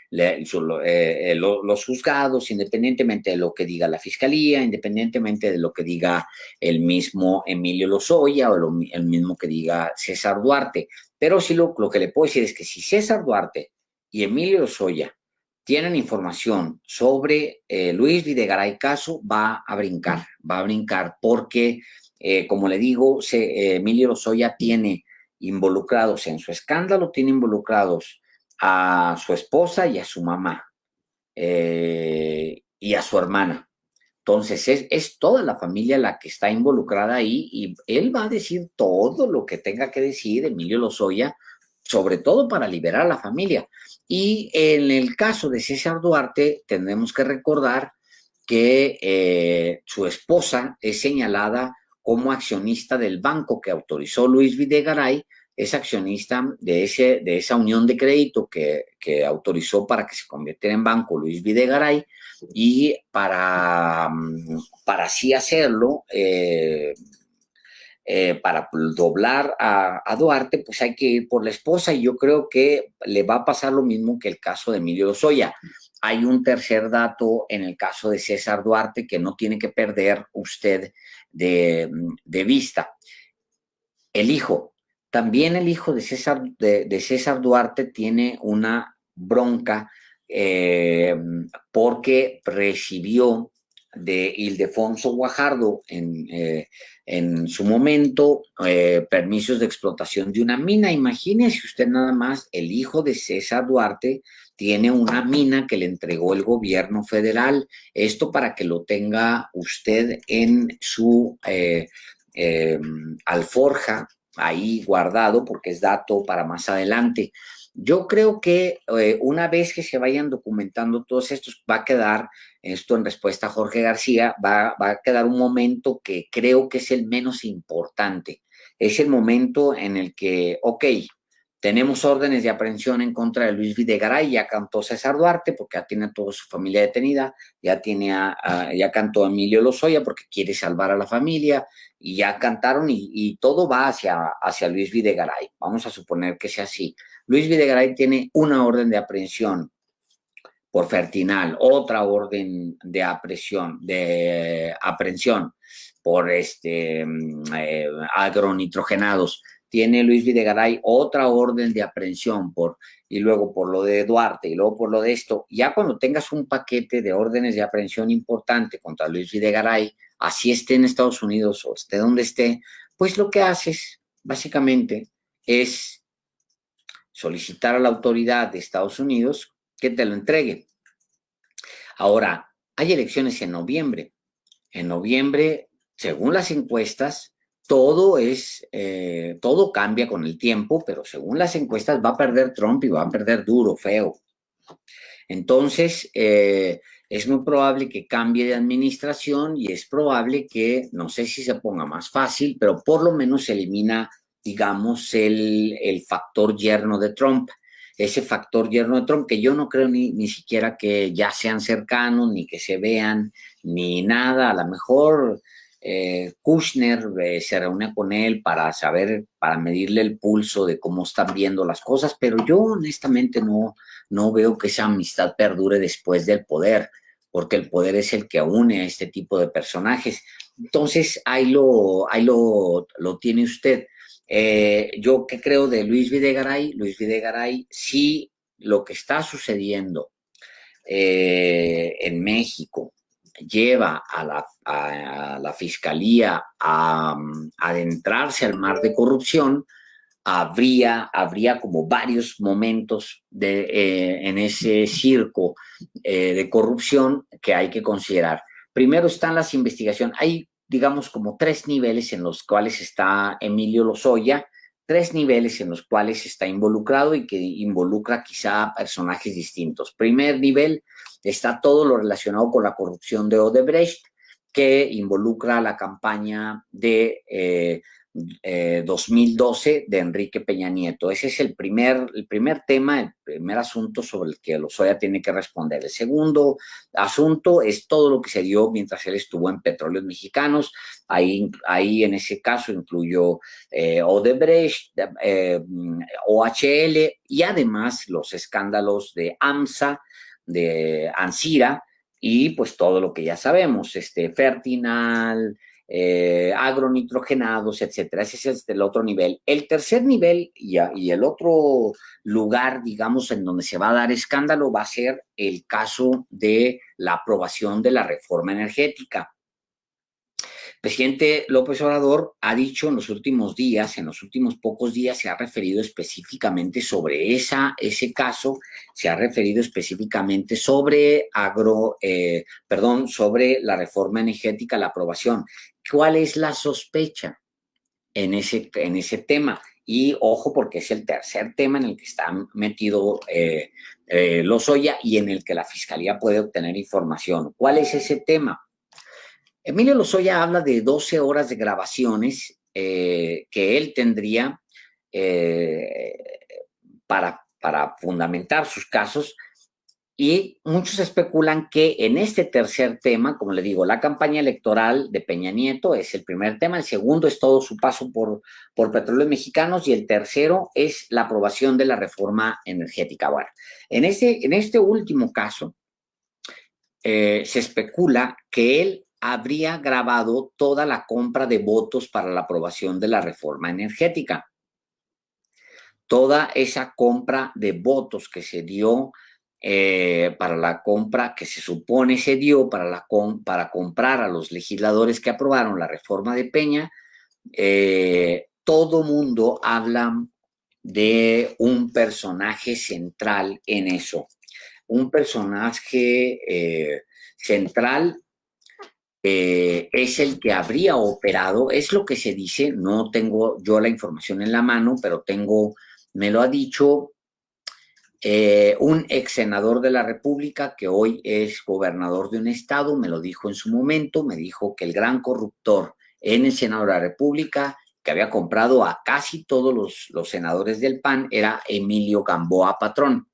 los juzgados, independientemente de lo que diga la fiscalía, independientemente de lo que diga el mismo Emilio Lozoya o el mismo que diga César Duarte. Pero sí lo que le puedo decir es que si César Duarte y Emilio Lozoya tienen información sobre Luis Videgaray Caso, va a brincar porque, como le digo, Emilio Lozoya tiene involucrados en su escándalo, tiene involucrados a su esposa y a su mamá y a su hermana. Entonces, es toda la familia la que está involucrada ahí y él va a decir todo lo que tenga que decir, Emilio Lozoya, sobre todo para liberar a la familia. Y en el caso de César Duarte, tendremos que recordar que su esposa es señalada como accionista del banco que autorizó Luis Videgaray, es accionista de esa unión de crédito que autorizó para que se convirtiera en banco Luis Videgaray, y para así hacerlo, para doblar a Duarte, pues hay que ir por la esposa, y yo creo que le va a pasar lo mismo que el caso de Emilio Lozoya. Hay un tercer dato en el caso de César Duarte que no tiene que perder usted de vista. El hijo. También el hijo de César Duarte tiene una bronca porque recibió de Ildefonso Guajardo en su momento permisos de explotación de una mina. Imagínese usted nada más, el hijo de César Duarte tiene una mina que le entregó el gobierno federal. Esto para que lo tenga usted en su alforja ahí guardado, porque es dato para más adelante. Yo creo que una vez que se vayan documentando todos estos, va a quedar, esto en respuesta a Jorge García, va a quedar un momento que creo que es el menos importante. Es el momento en el que, ok, tenemos órdenes de aprehensión en contra de Luis Videgaray, ya cantó César Duarte porque ya tiene a toda su familia detenida, ya cantó Emilio Lozoya porque quiere salvar a la familia, y ya cantaron y todo va hacia Luis Videgaray. Vamos a suponer que sea así. Luis Videgaray tiene una orden de aprehensión por Fertinal, otra orden de aprehensión por agronitrogenados. Tiene Luis Videgaray otra orden de aprehensión y luego por lo de Duarte y luego por lo de esto. Ya cuando tengas un paquete de órdenes de aprehensión importante contra Luis Videgaray, así esté en Estados Unidos o esté donde esté, pues lo que haces básicamente es solicitar a la autoridad de Estados Unidos que te lo entregue. Ahora, hay elecciones en noviembre. En noviembre, según las encuestas, todo cambia con el tiempo, pero según las encuestas va a perder Trump y va a perder duro, feo. Entonces, es muy probable que cambie de administración y es probable que, no sé si se ponga más fácil, pero por lo menos se elimina, digamos, el factor yerno de Trump. Ese factor yerno de Trump que yo no creo ni siquiera que ya sean cercanos, ni que se vean, ni nada. A lo mejor Kushner se reúne con él para medirle el pulso de cómo están viendo las cosas, pero yo honestamente no veo que esa amistad perdure después del poder. porque el poder es el que une a este tipo de personajes. Entonces, ahí lo tiene usted. Yo qué creo de Luis Videgaray. Luis Videgaray, sí, lo que está sucediendo en México lleva a la fiscalía a adentrarse al mar de corrupción, habría como varios momentos en ese circo de corrupción que hay que considerar. Primero están las investigaciones. Hay, digamos, como 3 niveles en los cuales está Emilio Lozoya, 3 niveles en los cuales está involucrado y que involucra quizá a personajes distintos. Primer nivel está todo lo relacionado con la corrupción de Odebrecht, que involucra la campaña de 2012 de Enrique Peña Nieto. Ese es el primer tema, el primer asunto sobre el que Lozoya tiene que responder. El segundo asunto es todo lo que se dio mientras él estuvo en Petróleos Mexicanos. Ahí en ese caso incluyó Odebrecht, OHL y además los escándalos de AMSA, de Ancira y pues todo lo que ya sabemos, Fertinal, agronitrogenados, etcétera. Ese es el otro nivel. El tercer nivel y el otro lugar, digamos, en donde se va a dar escándalo va a ser el caso de la aprobación de la reforma energética. El presidente López Obrador ha dicho en los últimos días, en los últimos pocos días, se ha referido específicamente sobre ese caso, se ha referido específicamente sobre sobre la reforma energética, la aprobación. ¿Cuál es la sospecha en ese tema? Y ojo, porque es el tercer tema en el que está metido Lozoya y en el que la Fiscalía puede obtener información. ¿Cuál es ese tema? Emilio Lozoya habla de 12 horas de grabaciones que él tendría para fundamentar sus casos, y muchos especulan que en este tercer tema, como le digo, la campaña electoral de Peña Nieto es el primer tema, el segundo es todo su paso por Petróleos Mexicanos y el tercero es la aprobación de la reforma energética. Bueno, en este último caso se especula que él habría grabado toda la compra de votos para la aprobación de la reforma energética. Toda esa compra de votos que se dio para la compra que se supone se dio para comprar a los legisladores que aprobaron la reforma de Peña, todo mundo habla de un personaje central en eso. Un personaje central es el que habría operado, es lo que se dice, no tengo yo la información en la mano, pero me lo ha dicho un ex senador de la República que hoy es gobernador de un estado, me lo dijo en su momento, me dijo que el gran corruptor en el Senado de la República, que había comprado a casi todos los senadores del PAN, era Emilio Gamboa Patrón.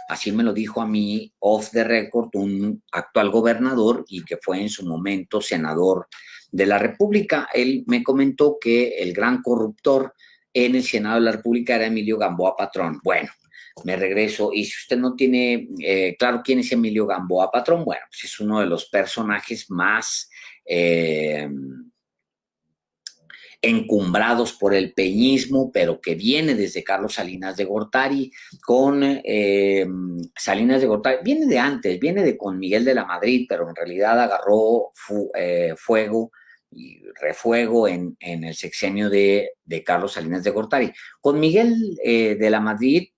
Así me lo dijo a mí, off the record, un actual gobernador y que fue en su momento senador de la República. Él me comentó que el gran corruptor en el Senado de la República era Emilio Gamboa Patrón. Bueno, me regreso. Y si usted no tiene claro quién es Emilio Gamboa Patrón, bueno, pues es uno de los personajes más encumbrados por el peñismo, pero que viene desde Carlos Salinas de Gortari, con Salinas de Gortari, viene de antes, con Miguel de la Madrid, pero en realidad agarró fuego y refuego en el sexenio de Carlos Salinas de Gortari. Con Miguel de la Madrid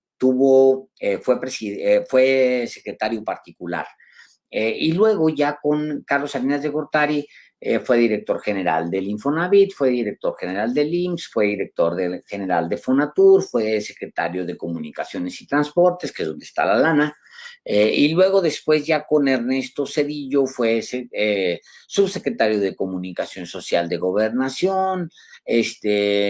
fue secretario particular. Y luego ya con Carlos Salinas de Gortari fue director general del Infonavit, fue director general del IMSS, fue director general de Fonatur, fue secretario de Comunicaciones y Transportes, que es donde está la lana, y luego después ya con Ernesto Zedillo fue subsecretario de Comunicación Social de Gobernación,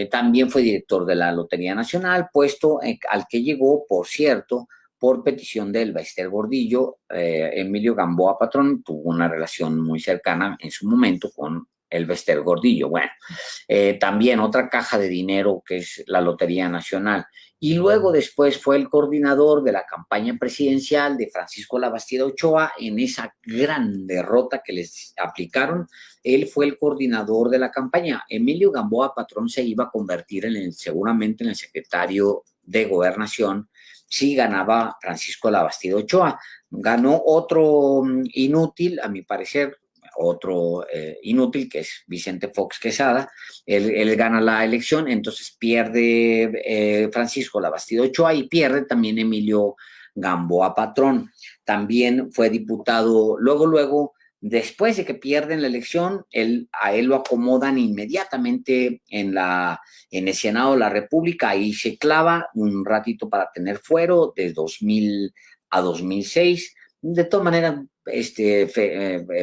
también fue director de la Lotería Nacional, puesto al que llegó, por cierto, por petición de Elba Ester Gordillo. Emilio Gamboa Patrón tuvo una relación muy cercana en su momento con el Bester Gordillo. Bueno, también otra caja de dinero que es la Lotería Nacional. Y luego después fue el coordinador de la campaña presidencial de Francisco Labastida Ochoa en esa gran derrota que les aplicaron. Él fue el coordinador de la campaña. Emilio Gamboa Patrón se iba a convertir seguramente en el secretario de Gobernación si ganaba Francisco Labastida Ochoa. Ganó otro inútil, a mi parecer, otro inútil, que es Vicente Fox Quesada. Él gana la elección, entonces pierde Francisco Labastida Ochoa y pierde también Emilio Gamboa Patrón. También fue diputado, luego, después de que pierden la elección, a él lo acomodan inmediatamente en el Senado de la República. Ahí se clava un ratito para tener fuero de 2000 a 2006. De todas maneras,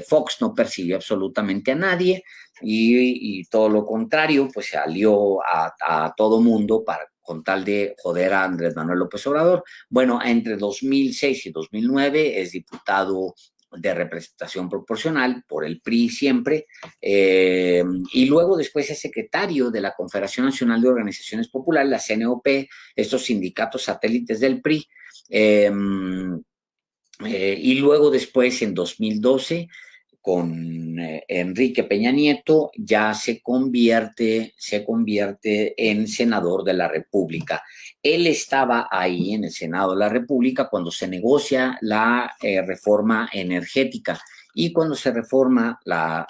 Fox no persiguió absolutamente a nadie y todo lo contrario, pues se alió a todo mundo con tal de joder a Andrés Manuel López Obrador. Bueno, entre 2006 y 2009 es diputado de representación proporcional por el PRI siempre, y luego después es secretario de la Confederación Nacional de Organizaciones Populares, la CNOP, estos sindicatos satélites del PRI, y luego después en 2012 con Enrique Peña Nieto ya se convierte en senador de la República. Él estaba ahí en el Senado de la República cuando se negocia la reforma energética y cuando se reforma la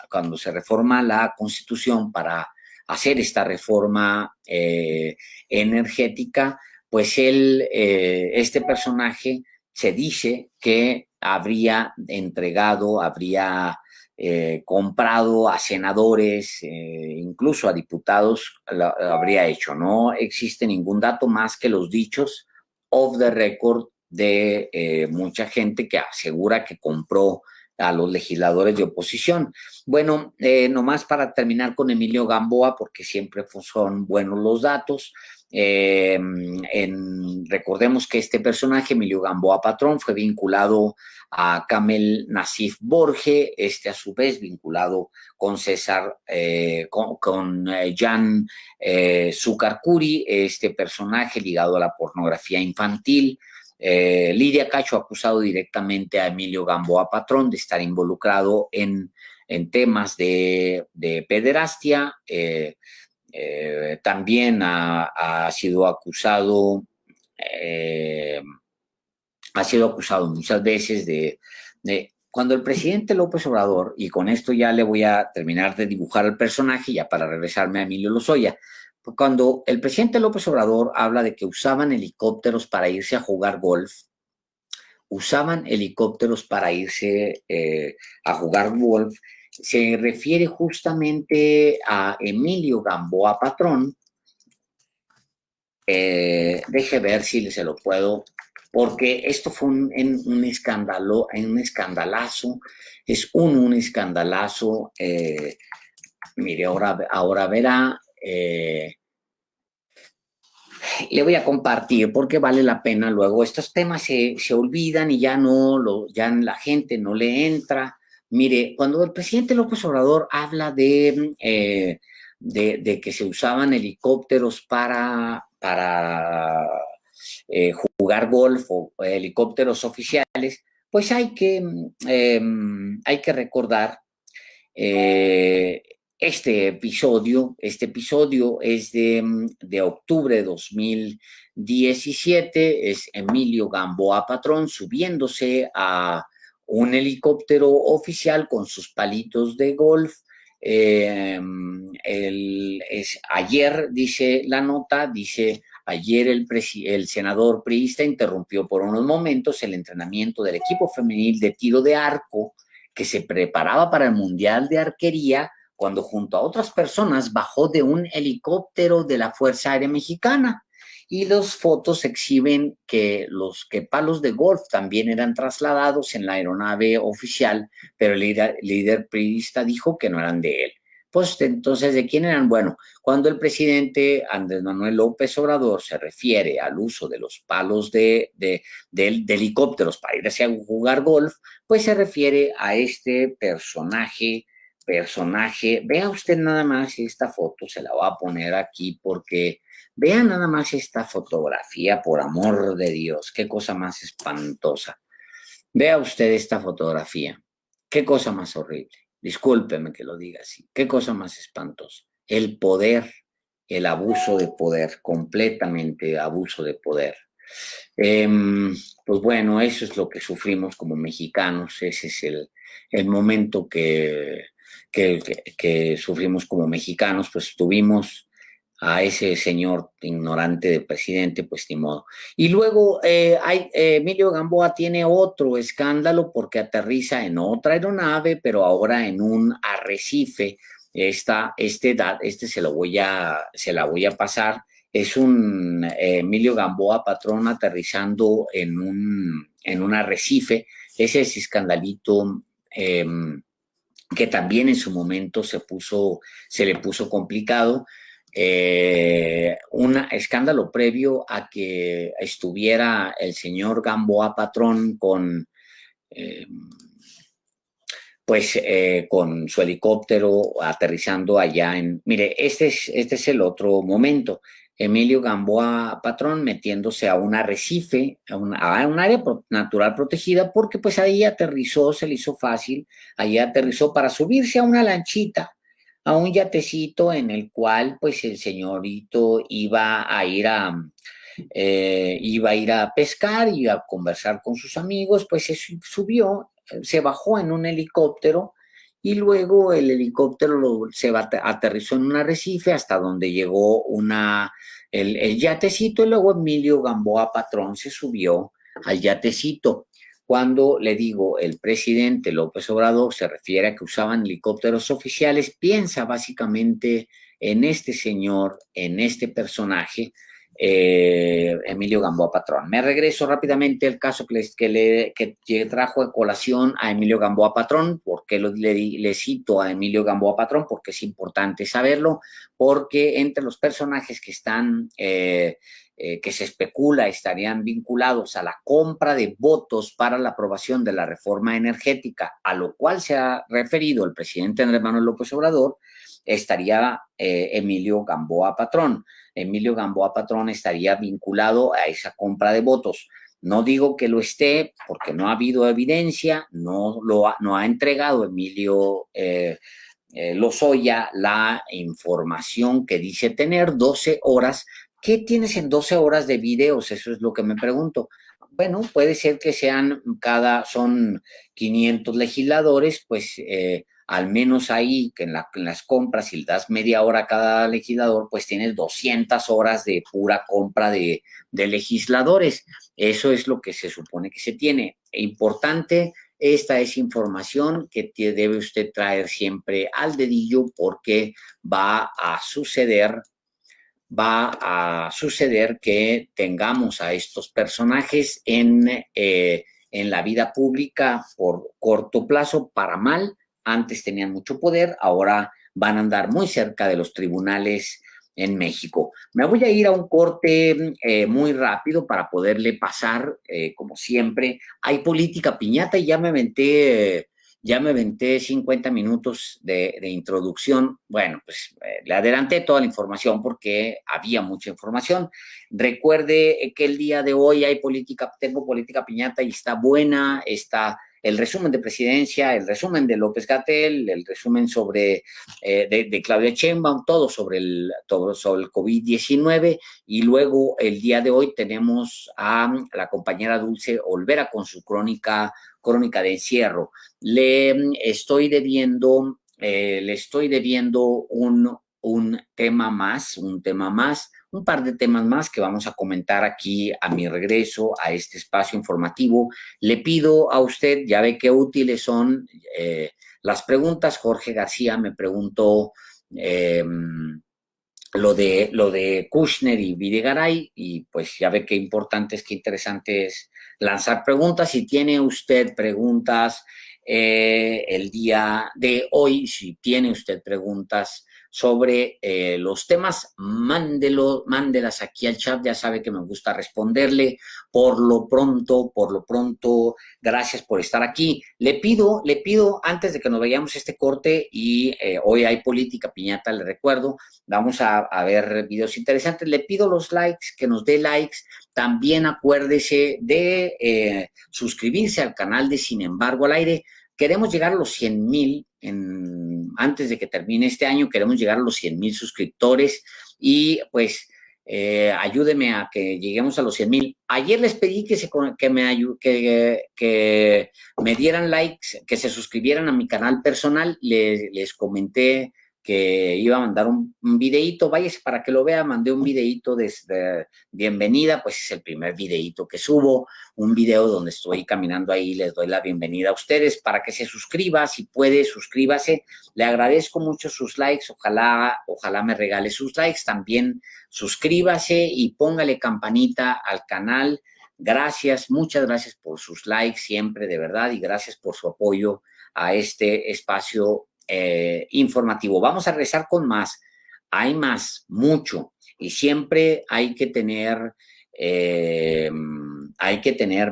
Constitución para hacer esta reforma energética, pues este personaje se dice que habría comprado a senadores, incluso a diputados, lo habría hecho. No existe ningún dato más que los dichos off the record de mucha gente que asegura que compró a los legisladores de oposición. Bueno, nomás para terminar con Emilio Gamboa, porque siempre son buenos los datos. Recordemos que este personaje, Emilio Gamboa Patrón, fue vinculado a Kamel Nassif Borge, a su vez vinculado con César, con Jan Zucarcuri, este personaje ligado a la pornografía infantil. Lidia Cacho acusado directamente a Emilio Gamboa Patrón de estar involucrado en temas de pederastia. También ha sido acusado muchas veces de cuando el presidente López Obrador, y con esto ya le voy a terminar de dibujar el personaje ya para regresarme a Emilio Lozoya, cuando el presidente López Obrador habla de que usaban helicópteros para irse a jugar golf, se refiere justamente a Emilio Gamboa Patrón. Deje ver si se lo puedo, porque esto fue un escandalazo, es un escandalazo. Mire, ahora verá. Le voy a compartir porque vale la pena. Luego estos temas se olvidan y ya la gente no le entra. Mire, cuando el presidente López Obrador habla de que se usaban helicópteros para jugar golf o helicópteros oficiales, pues hay que recordar este episodio es de octubre de 2017, es Emilio Gamboa Patrón subiéndose a un helicóptero oficial con sus palitos de golf. Ayer, dice la nota, ayer el senador priista interrumpió por unos momentos el entrenamiento del equipo femenil de tiro de arco que se preparaba para el Mundial de Arquería cuando junto a otras personas bajó de un helicóptero de la Fuerza Aérea Mexicana. Y las fotos exhiben que los palos de golf también eran trasladados en la aeronave oficial, pero el líder priista dijo que no eran de él. Pues entonces, ¿de quién eran? Bueno, cuando el presidente Andrés Manuel López Obrador se refiere al uso de los palos de helicópteros para irse a jugar golf, pues se refiere a este personaje personaje, vea usted nada más esta foto, se la voy a poner aquí porque vea nada más esta fotografía, por amor de Dios, qué cosa más espantosa. Vea usted esta fotografía, qué cosa más horrible. Discúlpeme que lo diga así, qué cosa más espantosa. El poder, el abuso de poder, completamente abuso de poder. Pues bueno, eso es lo que sufrimos como mexicanos, ese es el momento que sufrimos como mexicanos, pues tuvimos a ese señor ignorante de presidente, pues ni modo. Y luego Emilio Gamboa tiene otro escándalo porque aterriza en otra aeronave, pero ahora en un arrecife. Este se la voy a pasar. Es un Emilio Gamboa Patrón aterrizando en un arrecife. Ese es escandalito que también en su momento se le puso complicado. Un escándalo previo a que estuviera el señor Gamboa Patrón con con su helicóptero aterrizando allá Mire, este es el otro momento. Emilio Gamboa Patrón metiéndose a un arrecife, a un área natural protegida, porque pues ahí aterrizó, se le hizo fácil, ahí aterrizó para subirse a una lanchita, a un yatecito en el cual pues el señorito iba a ir a pescar y a conversar con sus amigos, pues se subió, se bajó en un helicóptero y luego el helicóptero aterrizó en un arrecife hasta donde llegó el yatecito y luego Emilio Gamboa Patrón se subió al yatecito. Cuando le digo el presidente López Obrador se refiere a que usaban helicópteros oficiales, piensa básicamente en este señor, en este personaje, Emilio Gamboa Patrón. Me regreso rápidamente al caso que trajo a colación a Emilio Gamboa Patrón. ¿Por qué le cito a Emilio Gamboa Patrón? Porque es importante saberlo, porque entre los personajes que están, que se especula estarían vinculados a la compra de votos para la aprobación de la reforma energética, a lo cual se ha referido el presidente Andrés Manuel López Obrador, estaría Emilio Gamboa Patrón. Emilio Gamboa Patrón estaría vinculado a esa compra de votos. No digo que lo esté porque no ha habido evidencia, no ha entregado Emilio Lozoya la información que dice tener 12 horas. ¿Qué tienes en 12 horas de videos? Eso es lo que me pregunto. Bueno, puede ser que son 500 legisladores, pues al menos ahí, que en las compras, si le das media hora a cada legislador, pues tienes 200 horas de pura compra de legisladores. Eso es lo que se supone que se tiene. Importante, esta es información que debe usted traer siempre al dedillo porque va a suceder que tengamos a estos personajes en la vida pública por corto plazo, para mal. Antes tenían mucho poder, ahora van a andar muy cerca de los tribunales en México. Me voy a ir a un corte muy rápido para poderle pasar, como siempre. Hay política piñata y ya me aventé 50 minutos de introducción. Bueno, pues le adelanté toda la información porque había mucha información. Recuerde que el día de hoy tengo política piñata y está buena, está el resumen de presidencia, el resumen de López-Gatell, el resumen de Claudia Sheinbaum, todo sobre el COVID-19, y luego el día de hoy tenemos a la compañera Dulce Olvera con su crónica de encierro. Le estoy debiendo un par de temas más que vamos a comentar aquí a mi regreso a este espacio informativo. Le pido a usted, ya ve qué útiles son las preguntas. Jorge García me preguntó lo de Kushner y Videgaray, y pues ya ve qué importante qué interesante es lanzar preguntas. Si tiene usted preguntas el día de hoy, si tiene usted preguntas sobre los temas, mándelas aquí al chat, ya sabe que me gusta responderle. Por lo pronto, gracias por estar aquí. Le pido, antes de que nos vayamos este corte, y hoy hay política piñata, le recuerdo, vamos a ver videos interesantes, le pido los likes, que nos dé likes. También acuérdese de suscribirse al canal de Sin Embargo al Aire. Queremos llegar a los 100,000 antes de que termine este año, queremos llegar a los 100,000 suscriptores y pues ayúdeme a que lleguemos a los 100,000. Ayer les pedí que me dieran likes, que se suscribieran a mi canal personal, les comenté que iba a mandar un videíto, váyase para que lo vea, mandé un videíto de bienvenida, pues es el primer videíto que subo, un video donde estoy caminando ahí, les doy la bienvenida a ustedes para que se suscriba, si puede, suscríbase, le agradezco mucho sus likes, ojalá me regale sus likes, también suscríbase y póngale campanita al canal, gracias, muchas gracias por sus likes siempre, de verdad, y gracias por su apoyo a este espacio informativo. Vamos a regresar con más. Hay más, mucho, y siempre hay que tener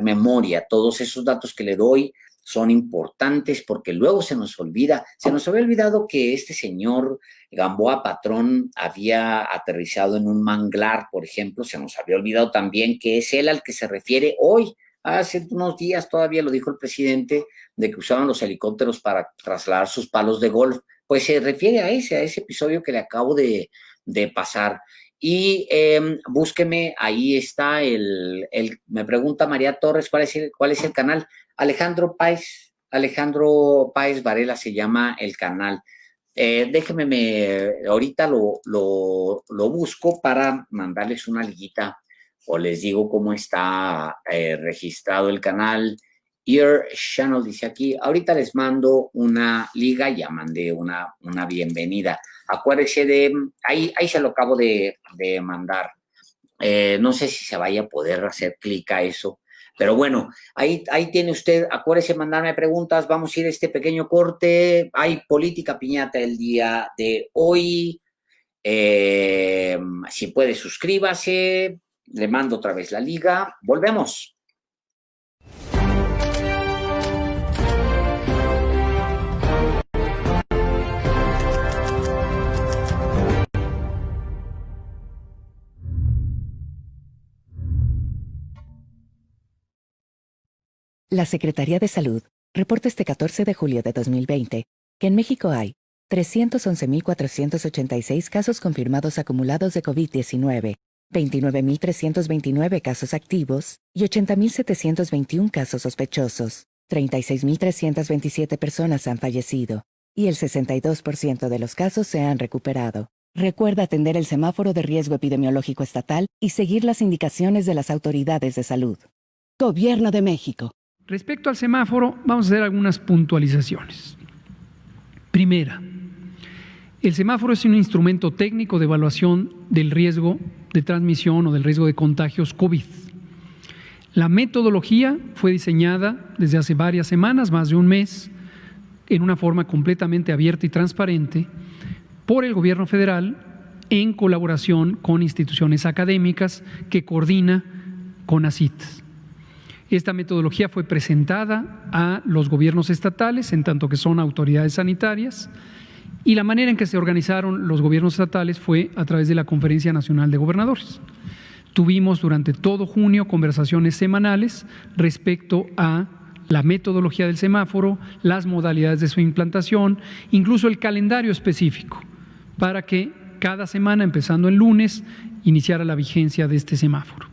memoria. Todos esos datos que le doy son importantes porque luego se nos olvida. Se nos había olvidado que este señor Gamboa Patrón había aterrizado en un manglar, por ejemplo. Se nos había olvidado también que es él al que se refiere hoy. Hace unos días todavía lo dijo el presidente de que usaban los helicópteros para trasladar sus palos de golf. Pues se refiere a ese episodio que le acabo de pasar. Y búsqueme, ahí está me pregunta María Torres, ¿cuál es el canal? Alejandro Páez Varela se llama el canal. Déjeme, ahorita lo busco para mandarles una liguita o les digo cómo está registrado el canal. Your Channel dice aquí, ahorita les mando una liga, ya mandé una bienvenida. Acuérdese ahí se lo acabo de mandar. No sé si se vaya a poder hacer clic a eso, pero bueno, ahí tiene usted, acuérdese mandarme preguntas, vamos a ir a este pequeño corte. Hay política piñata el día de hoy. Si puede, suscríbase. Le mando otra vez la liga. Volvemos. La Secretaría de Salud reporta este 14 de julio de 2020 que en México hay 311,486 casos confirmados acumulados de COVID-19, 29,329 casos activos y 80,721 casos sospechosos. 36,327 personas han fallecido y el 62% de los casos se han recuperado. Recuerda atender el semáforo de riesgo epidemiológico estatal y seguir las indicaciones de las autoridades de salud. Gobierno de México. Respecto al semáforo, vamos a hacer algunas puntualizaciones. Primera, el semáforo es un instrumento técnico de evaluación del riesgo de transmisión o del riesgo de contagios COVID. La metodología fue diseñada desde hace varias semanas, más de un mes, en una forma completamente abierta y transparente por el Gobierno federal en colaboración con instituciones académicas que coordina CONACYT. Esta metodología fue presentada a los gobiernos estatales, en tanto que son autoridades sanitarias, y la manera en que se organizaron los gobiernos estatales fue a través de la Conferencia Nacional de Gobernadores. Tuvimos durante todo junio conversaciones semanales respecto a la metodología del semáforo, las modalidades de su implantación, incluso el calendario específico, para que cada semana, empezando el lunes, iniciara la vigencia de este semáforo.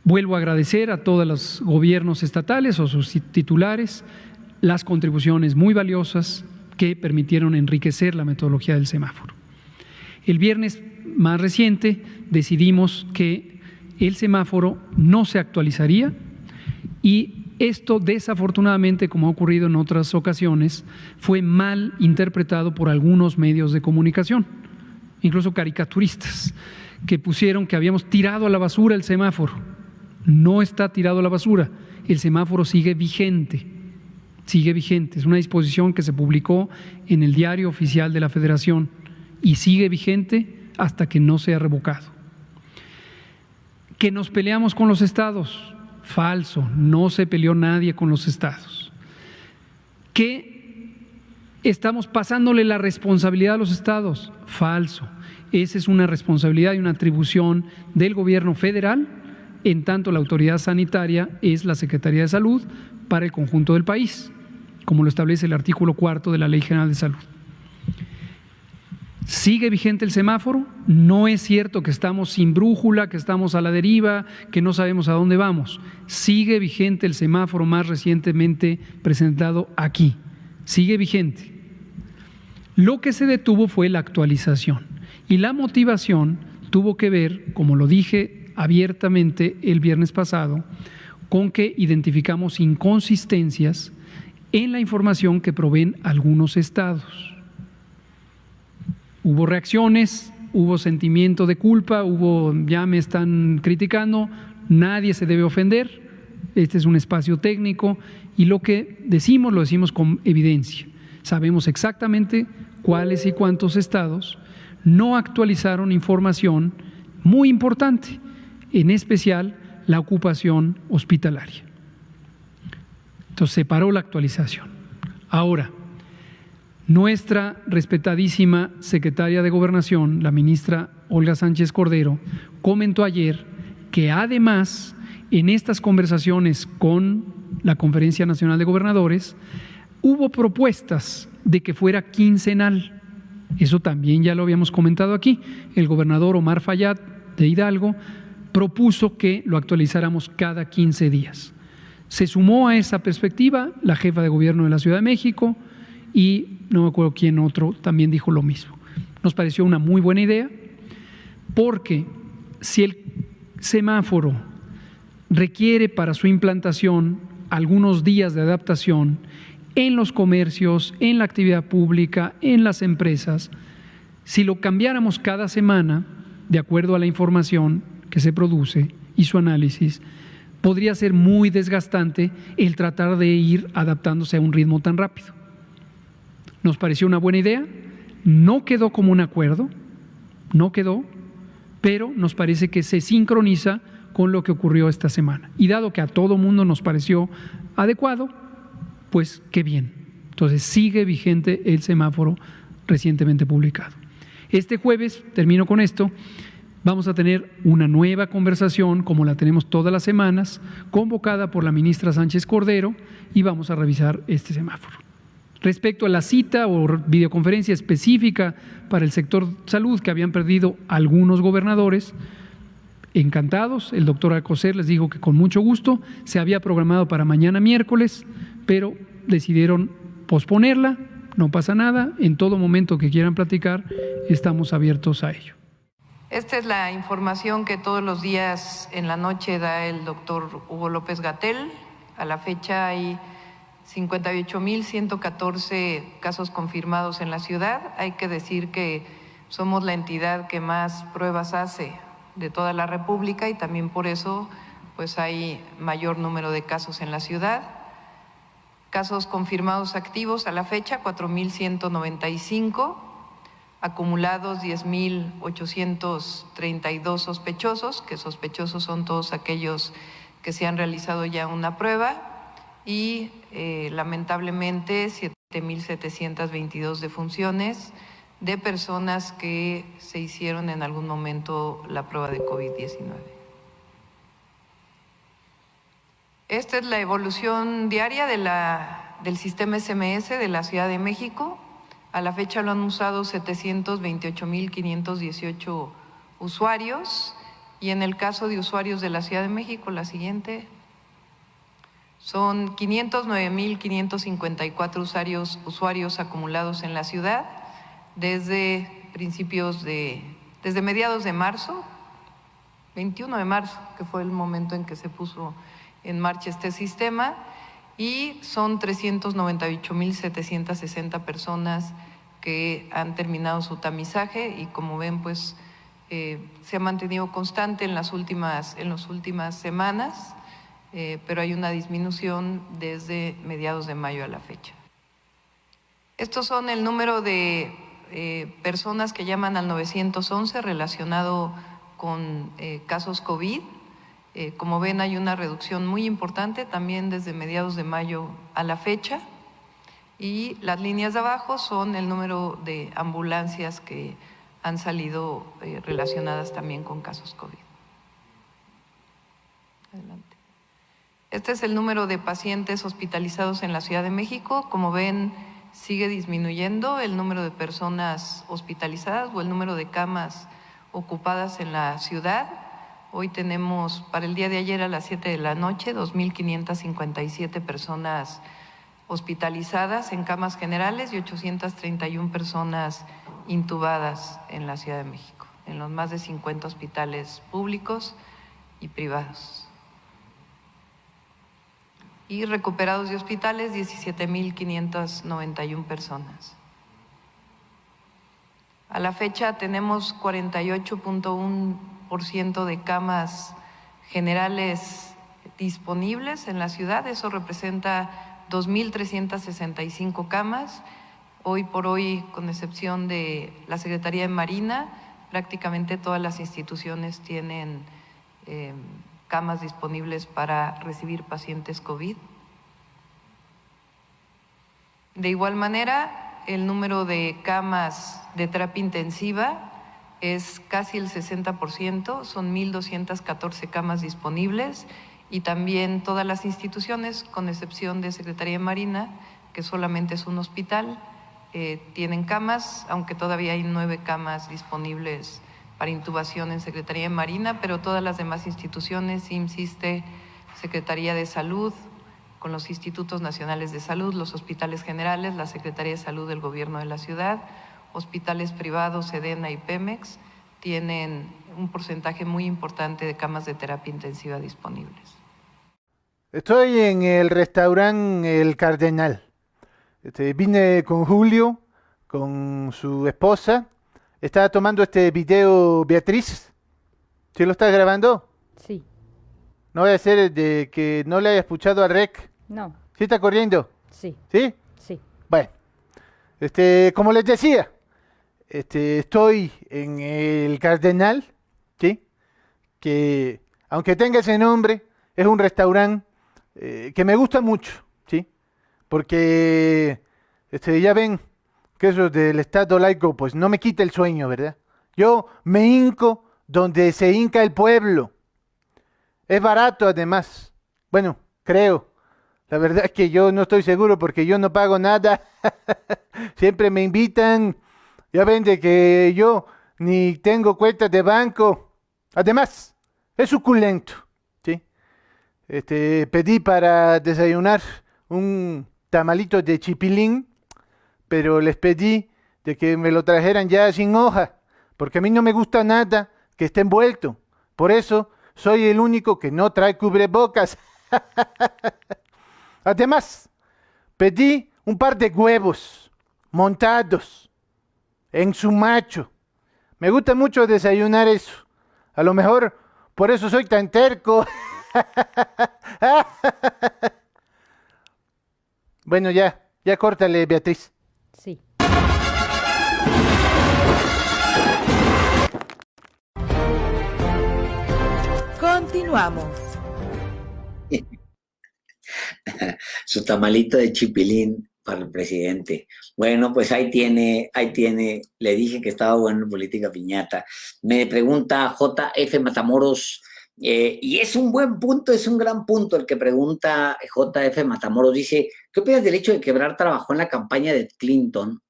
Vuelvo a agradecer a todos los gobiernos estatales o sus titulares las contribuciones muy valiosas que permitieron enriquecer la metodología del semáforo. El viernes más reciente decidimos que el semáforo no se actualizaría y esto desafortunadamente, como ha ocurrido en otras ocasiones, fue mal interpretado por algunos medios de comunicación, incluso caricaturistas, que pusieron que habíamos tirado a la basura el semáforo. No está tirado a la basura, el semáforo sigue vigente. Es una disposición que se publicó en el Diario Oficial de la Federación y sigue vigente hasta que no sea revocado. ¿Que nos peleamos con los estados? Falso, no se peleó nadie con los estados. ¿Que estamos pasándole la responsabilidad a los estados? Falso. Esa es una responsabilidad y una atribución del gobierno federal, en tanto la autoridad sanitaria es la Secretaría de Salud para el conjunto del país, como lo establece el artículo 4 de la Ley General de Salud. ¿Sigue vigente el semáforo? No es cierto que estamos sin brújula, que estamos a la deriva, que no sabemos a dónde vamos. Sigue vigente el semáforo más recientemente presentado aquí. Sigue vigente. Lo que se detuvo fue la actualización y la motivación tuvo que ver, como lo dije abiertamente el viernes pasado, con que identificamos inconsistencias en la información que proveen algunos estados. Hubo reacciones, hubo sentimiento de culpa, ya me están criticando, nadie se debe ofender, este es un espacio técnico y lo que decimos lo decimos con evidencia. Sabemos exactamente cuáles y cuántos estados no actualizaron información muy importante, en especial la ocupación hospitalaria. Entonces se paró la actualización. Ahora, nuestra respetadísima secretaria de Gobernación, la ministra Olga Sánchez Cordero, comentó ayer que además en estas conversaciones con la Conferencia Nacional de Gobernadores hubo propuestas de que fuera quincenal. Eso también ya lo habíamos comentado aquí. El gobernador Omar Fayad de Hidalgo propuso que lo actualizáramos cada 15 días. Se sumó a esa perspectiva la jefa de gobierno de la Ciudad de México y no me acuerdo quién otro también dijo lo mismo. Nos pareció una muy buena idea porque si el semáforo requiere para su implantación algunos días de adaptación en los comercios, en la actividad pública, en las empresas, si lo cambiáramos cada semana, de acuerdo a la información que se produce y su análisis, podría ser muy desgastante el tratar de ir adaptándose a un ritmo tan rápido. Nos pareció una buena idea, no quedó como un acuerdo, pero nos parece que se sincroniza con lo que ocurrió esta semana. Y dado que a todo mundo nos pareció adecuado, pues qué bien. Entonces sigue vigente el semáforo recientemente publicado. Este jueves, termino con esto, vamos a tener una nueva conversación, como la tenemos todas las semanas, convocada por la ministra Sánchez Cordero, y vamos a revisar este semáforo. Respecto a la cita o videoconferencia específica para el sector salud que habían perdido algunos gobernadores, encantados, el doctor Alcocer les dijo que con mucho gusto, se había programado para mañana miércoles, pero decidieron posponerla, no pasa nada, en todo momento que quieran platicar, estamos abiertos a ello. Esta es la información que todos los días en la noche da el doctor Hugo López-Gatell. A la fecha hay 58,114 casos confirmados en la ciudad. Hay que decir que somos la entidad que más pruebas hace de toda la República y también por eso pues hay mayor número de casos en la ciudad. Casos confirmados activos a la fecha 4,195, acumulados 10,832 sospechosos, que sospechosos son todos aquellos que se han realizado ya una prueba, y lamentablemente 7,722 defunciones de personas que se hicieron en algún momento la prueba de COVID-19. Esta es la evolución diaria del sistema SMS de la Ciudad de México. A la fecha lo han usado 728,518 usuarios, y en el caso de usuarios de la Ciudad de México, la siguiente, son 509,554 usuarios acumulados en la ciudad desde mediados de marzo, 21 de marzo, que fue el momento en que se puso en marcha este sistema, y son 398,760 personas que han terminado su tamizaje y como ven pues se ha mantenido constante en las últimas semanas, pero hay una disminución desde mediados de mayo a la fecha. Estos son el número de personas que llaman al 911 relacionado con casos COVID. Como ven, hay una reducción muy importante también desde mediados de mayo a la fecha. Y las líneas de abajo son el número de ambulancias que han salido relacionadas también con casos COVID. Adelante. Este es el número de pacientes hospitalizados en la Ciudad de México. Como ven, sigue disminuyendo el número de personas hospitalizadas o el número de camas ocupadas en la ciudad. Hoy tenemos, para el día de ayer a las 7 de la noche, 2.557 personas hospitalizadas en camas generales y 831 personas intubadas en la Ciudad de México, en los más de 50 hospitales públicos y privados. Y recuperados de hospitales, 17.591 personas. A la fecha tenemos 48.1% de camas generales disponibles en la ciudad. Eso representa 2.365 camas. Hoy por hoy, con excepción de la Secretaría de Marina, prácticamente todas las instituciones tienen camas disponibles para recibir pacientes COVID. De igual manera, el número de camas de terapia intensiva es casi el 60%, son 1.214 camas disponibles, y también todas las instituciones, con excepción de Secretaría de Marina, que solamente es un hospital, tienen camas, aunque todavía hay 9 camas disponibles para intubación en Secretaría de Marina, pero todas las demás instituciones, IMSS, Secretaría de Salud, con los Institutos Nacionales de Salud, los hospitales generales, la Secretaría de Salud del Gobierno de la Ciudad, hospitales privados, Sedena y Pemex, tienen un porcentaje muy importante de camas de terapia intensiva disponibles. Estoy en el restaurante El Cardenal. Vine con Julio, con su esposa. Estaba tomando este video Beatriz. ¿Sí lo estás grabando? Sí. No voy a ser de que no le haya escuchado a Rec. No. ¿Sí está corriendo? Sí. ¿Sí? Sí. Bueno. Como les decía, estoy en el Cardenal, ¿sí? Que aunque tenga ese nombre, es un restaurante que me gusta mucho, ¿sí? Porque ya ven que eso del Estado laico, pues no me quita el sueño, ¿verdad? Yo me hinco donde se hinca el pueblo. Es barato además. Bueno, creo. La verdad es que yo no estoy seguro porque yo no pago nada. Siempre me invitan. Ya ven de que yo ni tengo cuentas de banco. Además, es suculento, ¿sí? Pedí para desayunar un tamalito de chipilín, pero les pedí de que me lo trajeran ya sin hoja, porque a mí no me gusta nada que esté envuelto. Por eso soy el único que no trae cubrebocas. Además, pedí un par de huevos montados en su macho. Me gusta mucho desayunar eso. A lo mejor por eso soy tan terco. Bueno, ya córtale, Beatriz. Sí. Continuamos. Su tamalito de chipilín para el presidente. Bueno, pues ahí tiene, le dije que estaba bueno en política piñata. Me pregunta JF Matamoros, y es un buen punto, es un gran punto el que pregunta JF Matamoros. Dice, ¿qué opinas del hecho de que Ebrard trabajó en la campaña de Clinton?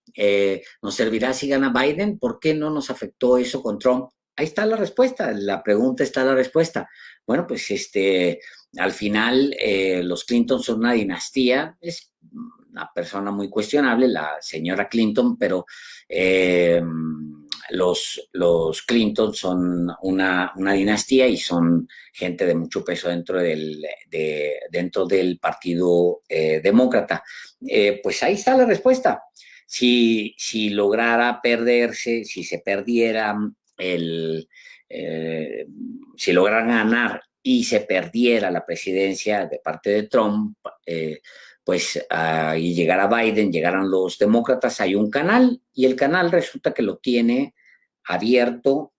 ¿Nos servirá si gana Biden? ¿Por qué no nos afectó eso con Trump? Ahí está la respuesta, la pregunta está la respuesta. Bueno, pues al final los Clinton son una dinastía, es una persona muy cuestionable, la señora Clinton, pero los Clinton son una dinastía y son gente de mucho peso dentro del Partido Demócrata. Pues ahí está la respuesta. Si lograra perderse, si se perdiera si lograran ganar y se perdiera la presidencia de parte de Trump, pues y llegara Biden, llegaran los demócratas, hay un canal y el canal resulta que lo tiene abierto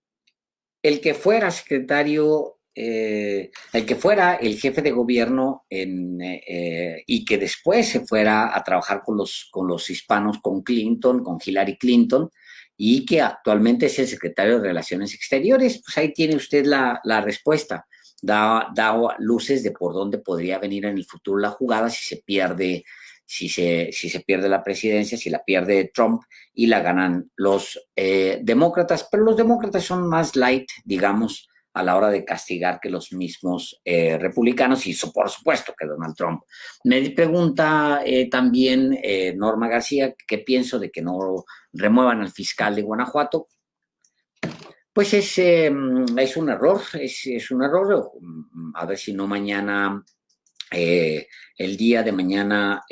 el que fuera secretario, el que fuera el jefe de gobierno y que después se fuera a trabajar con los hispanos, con Clinton, con Hillary Clinton, y que actualmente es el secretario de Relaciones Exteriores. Pues ahí tiene usted la respuesta. Da luces de por dónde podría venir en el futuro la jugada si se pierde, si se pierde la presidencia, si la pierde Trump y la ganan los demócratas. Pero los demócratas son más light, digamos, a la hora de castigar que los mismos republicanos y por supuesto que Donald Trump. Me pregunta también Norma García qué pienso de que no remuevan al fiscal de Guanajuato. Pues es un error, es un error. A ver si no mañana, el día de mañana,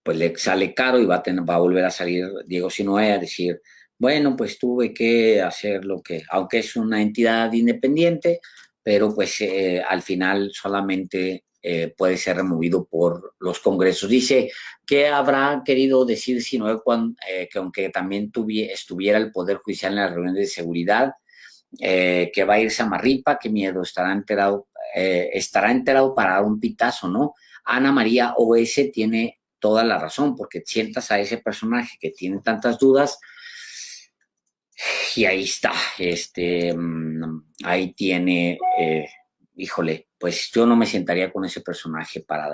pues le sale caro y va a volver a salir Diego Sinoé a decir, bueno, pues tuve que hacer lo que, aunque es una entidad independiente, pero pues al final solamente puede ser removido por los congresos. Dice que habrá querido decir Sinoé que aunque también estuviera el Poder Judicial en las reuniones de seguridad, que va a irse a Marripa, qué miedo, estará enterado para dar un pitazo, ¿no? Ana María O.S. tiene toda la razón, porque sientas a ese personaje que tiene tantas dudas y ahí está, ahí tiene, híjole, pues yo no me sentaría con ese personaje para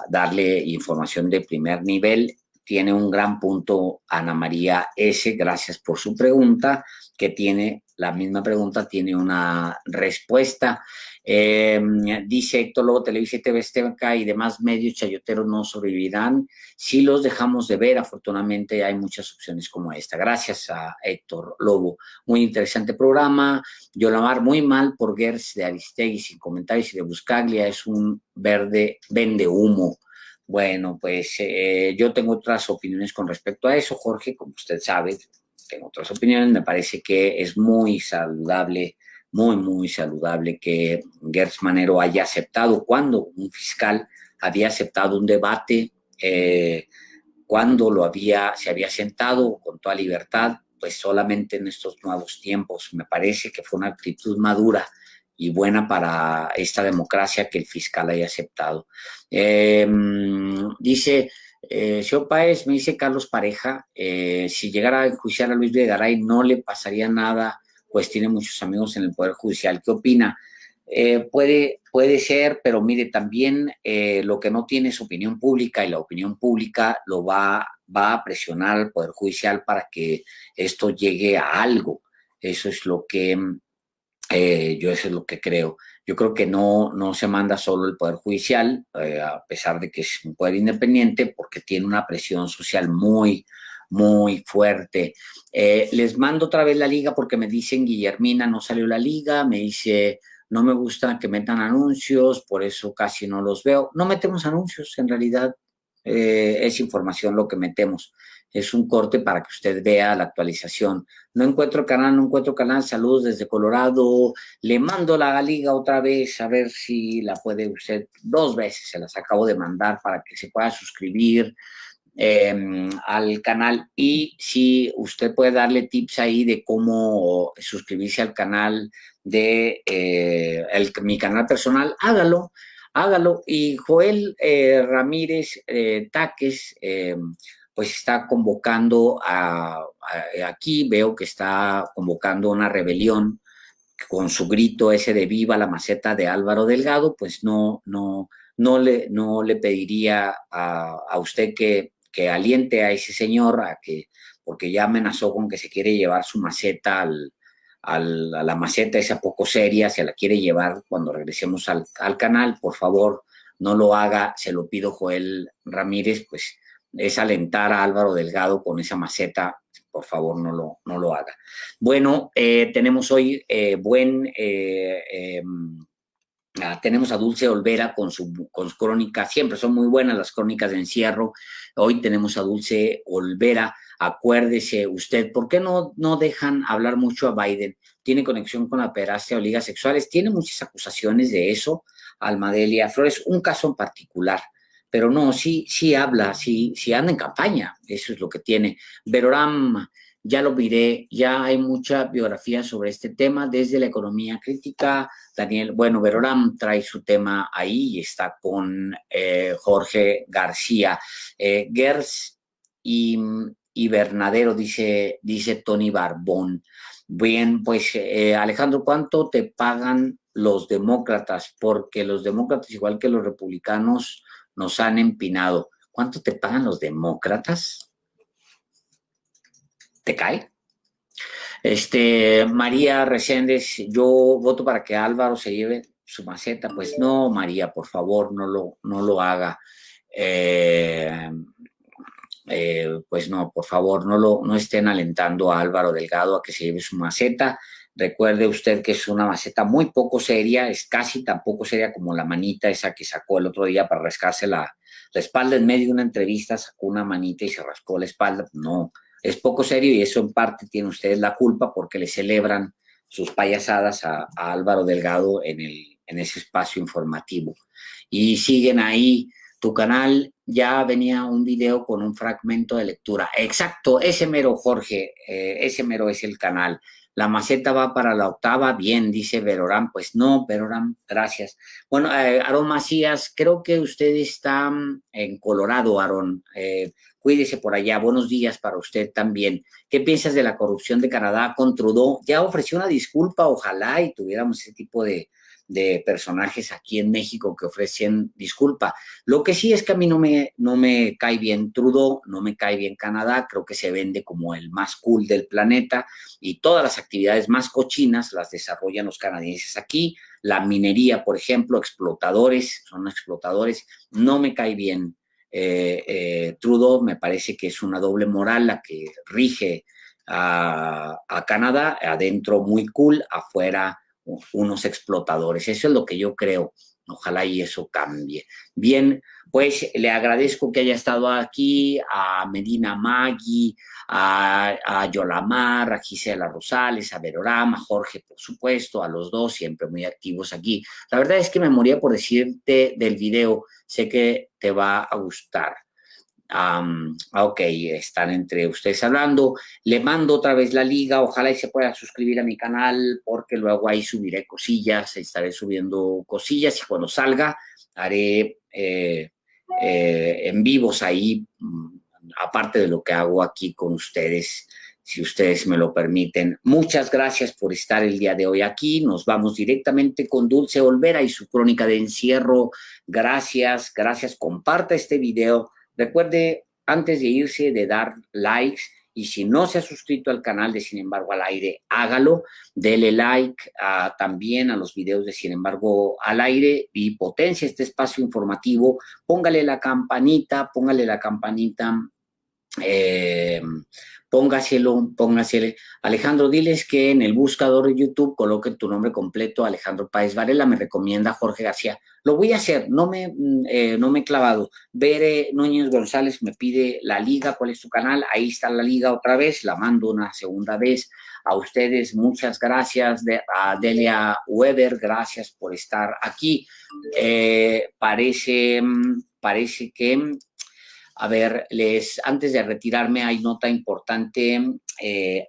darle información de primer nivel. Tiene un gran punto Ana María S., gracias por su pregunta, que tiene la misma pregunta, tiene una respuesta. Dice Héctor Lobo, Televisa y TV Azteca y demás medios chayoteros no sobrevivirán. Si los dejamos de ver, afortunadamente hay muchas opciones como esta. Gracias a Héctor Lobo. Muy interesante programa. Yolamar, muy mal por Gers de Aristegui, sin comentarios, y de Buscaglia, es un vende humo. Bueno, pues yo tengo otras opiniones con respecto a eso, Jorge, como usted sabe, tengo otras opiniones. Me parece que es muy saludable, muy saludable que Gertz Manero haya aceptado, cuando un fiscal había aceptado un debate, cuando se había sentado con toda libertad, pues solamente en estos nuevos tiempos. Me parece que fue una actitud madura y buena para esta democracia que el fiscal haya aceptado. Dice señor Páez, me dice Carlos Pareja, si llegara a enjuiciar a Luis Videgaray no le pasaría nada, pues tiene muchos amigos en el Poder Judicial. ¿Qué opina? Puede ser, pero mire, también lo que no tiene es opinión pública, y la opinión pública lo va a presionar al Poder Judicial para que esto llegue a algo. Eso es lo que eso es lo que creo. Yo creo que no se manda solo el Poder Judicial, a pesar de que es un poder independiente, porque tiene una presión social muy fuerte. Les mando otra vez la liga porque me dicen, Guillermina, no salió la liga, me dice, no me gusta que metan anuncios, por eso casi no los veo. No metemos anuncios, en realidad es información lo que metemos. Es un corte para que usted vea la actualización. No encuentro canal, saludos desde Colorado. Le mando la liga otra vez, a ver si la puede usted, 2 veces se las acabo de mandar para que se pueda suscribir al canal, y si usted puede darle tips ahí de cómo suscribirse al canal de mi canal personal, hágalo. Y Joel Ramírez Taques, pues está convocando aquí veo que está convocando una rebelión con su grito ese de viva la maceta de Álvaro Delgado. Pues no le pediría a usted que aliente a ese señor porque ya amenazó con que se quiere llevar su maceta a la maceta esa poco seria, se la quiere llevar cuando regresemos al canal. Por favor, no lo haga, se lo pido, Joel Ramírez, pues es alentar a Álvaro Delgado con esa maceta. Por favor, no lo haga. Bueno, tenemos hoy tenemos a Dulce Olvera con su crónica. Siempre son muy buenas las crónicas de encierro. Hoy tenemos a Dulce Olvera. Acuérdese usted, ¿por qué no dejan hablar mucho a Biden? Tiene conexión con la pederastia o ligas sexuales, tiene muchas acusaciones de eso. Almadelia Flores, un caso en particular. Pero no, sí habla, sí anda en campaña, eso es lo que tiene. Veroram, ya lo miré, ya hay mucha biografía sobre este tema, desde la economía crítica. Daniel, bueno, Veroram trae su tema ahí y está con Jorge García. Gers y Bernadero, dice Tony Barbón. Bien, pues Alejandro, ¿cuánto te pagan los demócratas? Porque los demócratas, igual que los republicanos, nos han empinado. ¿Cuánto te pagan los demócratas? ¿Te cae? María Reséndez, yo voto para que Álvaro se lleve su maceta. Pues no, María, por favor, no lo haga. Pues no, por favor, no estén alentando a Álvaro Delgado a que se lleve su maceta. Recuerde usted que es una maceta muy poco seria, es casi tan poco seria como la manita esa que sacó el otro día para rascarse la espalda. En medio de una entrevista sacó una manita y se rascó la espalda. No, es poco serio y eso en parte tiene ustedes la culpa porque le celebran sus payasadas a Álvaro Delgado en ese espacio informativo. Y siguen ahí. Tu canal ya venía un video con un fragmento de lectura. Exacto, ese mero, Jorge, ese mero es el canal. La maceta va para la octava, bien, dice Veroram. Pues no, Veroram, gracias. Bueno, Aarón Macías, creo que usted está en Colorado, Aarón. Cuídese por allá. Buenos días para usted también. ¿Qué piensas de la corrupción de Canadá con Trudeau? Ya ofreció una disculpa, ojalá y tuviéramos ese tipo de personajes aquí en México que ofrecen disculpa. Lo que sí es que a mí no me cae bien Trudeau, no me cae bien Canadá, creo que se vende como el más cool del planeta y todas las actividades más cochinas las desarrollan los canadienses aquí. La minería, por ejemplo, son explotadores, no me cae bien Trudeau, me parece que es una doble moral la que rige a Canadá, adentro muy cool, afuera unos explotadores. Eso es lo que yo creo. Ojalá y eso cambie. Bien, pues le agradezco que haya estado aquí a Medina Magui, a Yolamar, a Gisela Rosales, a Veroram, a Jorge, por supuesto, a los dos, siempre muy activos aquí. La verdad es que me moría por decirte del video. Sé que te va a gustar. Ok, están entre ustedes hablando. Le mando otra vez la liga. Ojalá y se pueda suscribir a mi canal porque luego ahí subiré cosillas, estaré subiendo cosillas y cuando salga haré en vivos ahí, aparte de lo que hago aquí con ustedes, si ustedes me lo permiten. Muchas gracias por estar el día de hoy aquí. Nos vamos directamente con Dulce Olvera y su crónica de encierro. Gracias. Comparta este video. Recuerde, antes de irse, de dar likes y si no se ha suscrito al canal de Sin Embargo al Aire, hágalo. Dele like también a los videos de Sin Embargo al Aire y potencia este espacio informativo. Póngale la campanita. Póngasele. Alejandro, diles que en el buscador de YouTube coloquen tu nombre completo. Alejandro Páez Varela, me recomienda Jorge García. Lo voy a hacer, no me he clavado. Bere Núñez González me pide la liga. ¿Cuál es tu canal? Ahí está la liga otra vez, la mando una segunda vez. A ustedes, muchas gracias. A Delia Weber, gracias por estar aquí. Parece que... A ver, antes de retirarme hay nota importante.